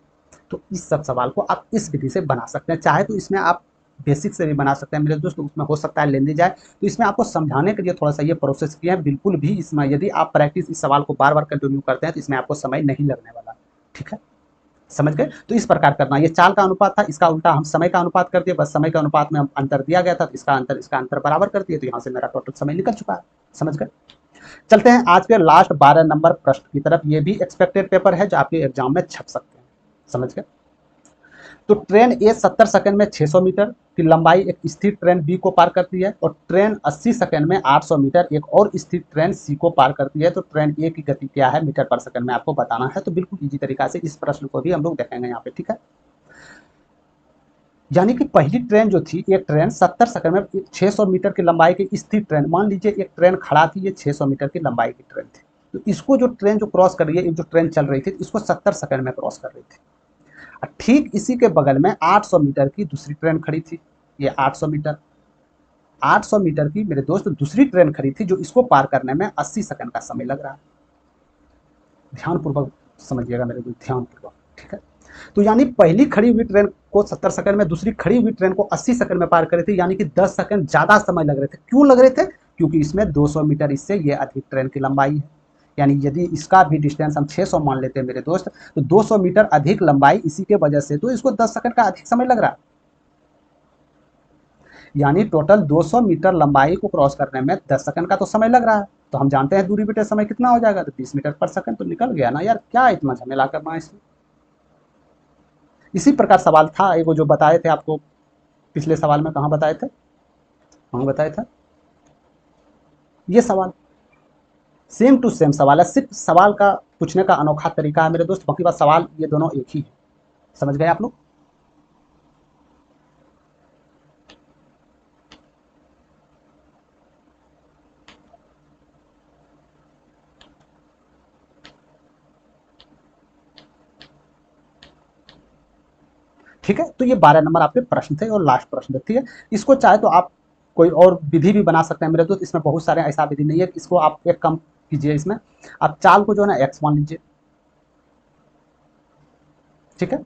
तो इस सब सवाल को आप इस विधि से बना सकते हैं। चाहे तो इसमें आप बेसिक से भी बना सकते हैं मेरे दोस्त, तो उसमें हो सकता है लेंदी जाए। तो इसमें आपको समझाने के लिए थोड़ा सा ये प्रोसेस किया है। बिल्कुल भी इसमें यदि आप प्रैक्टिस इस सवाल को बार बार कंटिन्यू करते हैं तो इसमें आपको समय नहीं लगने वाला। ठीक है, समझ गए? तो इस प्रकार करना। ये चाल का अनुपात था, इसका उल्टा हम समय का अनुपात कर दिए। बस समय के अनुपात में हम अंतर दिया गया था, तो इसका अंतर बराबर कर दिए। तो यहाँ से मेरा टोटल समय निकल चुका है। समझ गए? चलते हैं आज के लास्ट 12 नंबर प्रश्न की तरफ। ये भी एक्सपेक्टेड पेपर है जो आपके एग्जाम में छप सकते हैं। समझ गए? तो ट्रेन ए 70 सेकंड में 600 मीटर की लंबाई एक स्थिर ट्रेन बी को पार करती है, और ट्रेन 80 सेकंड में 800 मीटर एक और स्थिर ट्रेन सी को पार करती है। तो ट्रेन ए की गति क्या है मीटर पर सेकंड में, आपको बताना है। तो बिल्कुल इजी तरीका से इस प्रश्न को भी हम लोग देखेंगे यहाँ पे। ठीक है, यानी कि पहली ट्रेन जो थी, एक ट्रेन 70 सेकंड में 600 मीटर की लंबाई की स्थिर ट्रेन, मान लीजिए एक ट्रेन खड़ा थी, ये 600 मीटर की लंबाई की ट्रेन थी। तो इसको जो ट्रेन जो क्रॉस कर रही है, जो ट्रेन चल रही थी, इसको 70 सेकंड में क्रॉस कर रही थी। ठीक इसी के बगल में 800 मीटर की दूसरी ट्रेन खड़ी थी। ये 800 मीटर की मेरे दोस्त दूसरी ट्रेन खड़ी थी, जो इसको पार करने में 80 सेकंड का समय लग रहा है। ध्यानपूर्वक समझिएगा मेरे दोस्त, ध्यानपूर्वक। ठीक है, तो यानी पहली खड़ी हुई ट्रेन को 70 सेकंड में, दूसरी खड़ी हुई ट्रेन को 80 सेकंड में पार कर रही थी। यानी कि 10 सेकंड ज्यादा समय लग रहे थे। क्यों लग रहे थे? क्योंकि इसमें 200 मीटर इससे ये अधिक ट्रेन की लंबाई है। यानी यदि इसका भी डिस्टेंस हम 600 मान लेते हैं मेरे दोस्त, तो 200 मीटर अधिक लंबाई इसी के वजह से तो इसको 10 सेकंड का अधिक समय लग रहा है। यानी टोटल 200 मीटर लंबाई को क्रॉस करने में 10 सेकंड का तो समय लग रहा है। तो हम जानते हैं दूरी बटे समय कितना हो जाएगा, तो 20 मीटर पर सेकंड। तो निकल गया ना यार, क्या इतना झमेला करना है इसमें। इसी प्रकार सवाल था एगो जो बताए थे आपको पिछले सवाल में, कहाँ बताए थे, कहाँ बताया था, ये सवाल सेम टू सेम सवाल है। सिर्फ सवाल का पूछने का अनोखा तरीका है मेरे दोस्त, बाकी बात सवाल ये दोनों एक ही है। समझ गए आप लोग? ठीक है, तो ये 12 नंबर आपके प्रश्न थे और लास्ट प्रश्न थे। ठीक है, इसको चाहे तो आप कोई और विधि भी बना सकते हैं मेरे दोस्त। इसमें बहुत सारे ऐसा विधि नहीं है। इसको आप एक काम कीजिए, इसमें आप चाल को जो है ना एक्स मान लीजिए। ठीक है,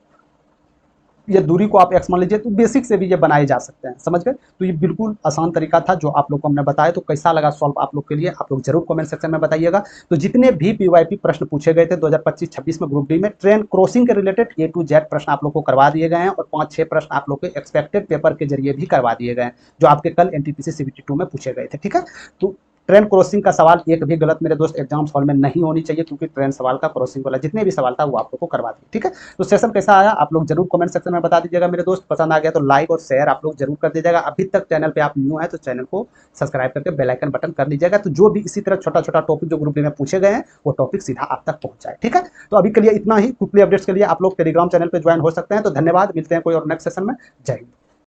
ये दूरी को आप एक्स मान लीजिए। तो बेसिक से भी ये बनाए जा सकते हैं। समझ गए? तो ये बिल्कुल आसान तरीका था जो आप लोग को हमने बताया। तो कैसा लगा सॉल्व आप लोग के लिए, आप लोग जरूर कमेंट सेक्शन में बताइएगा। तो जितने भी पीवाईपी प्रश्न पूछे गए थे 2025-26 में ग्रुप डी में, ट्रेन क्रॉसिंग के रिलेटेड ए टू जेड प्रश्न आप लोग को करवा दिए गए हैं, और 5-6 प्रश्न आप लोग के एक्सपेक्टेड पेपर के जरिए भी करवा दिए गए हैं, जो आपके कल एनटीपीसी सीबीटी 2 में पूछे गए थे। ठीक है, तो ट्रेन क्रॉसिंग का सवाल एक भी गलत मेरे दोस्त एग्जाम हॉल में नहीं होनी चाहिए, क्योंकि ट्रेन सवाल का क्रॉसिंग वाला जितने भी सवाल था वो आप लोग को करवा दिए। ठीक है, तो सेशन कैसा आया आप लोग जरूर कमेंट सेक्शन में बता दीजिएगा मेरे दोस्त। पसंद आ गया तो लाइक और शेयर आप लोग जरूर कर दीजिएगा। अभी तक चैनल पे आप न्यू है तो चैनल को सब्सक्राइब करके बेल आइकन बटन कर लीजिएगा, तो जो भी इसी तरह छोटा छोटा टॉपिक जो ग्रुप में पूछे गए हैं वो टॉपिक सीधा आप तक पहुंच जाए। ठीक है, तो अभी के लिए इतना ही। क्विकली अपडेट्स के लिए आप लोग टेलीग्राम चैनल पर ज्वाइन हो सकते हैं। तो धन्यवाद, मिलते हैं कोई और नेक्स्ट सेशन में। जय हिंद।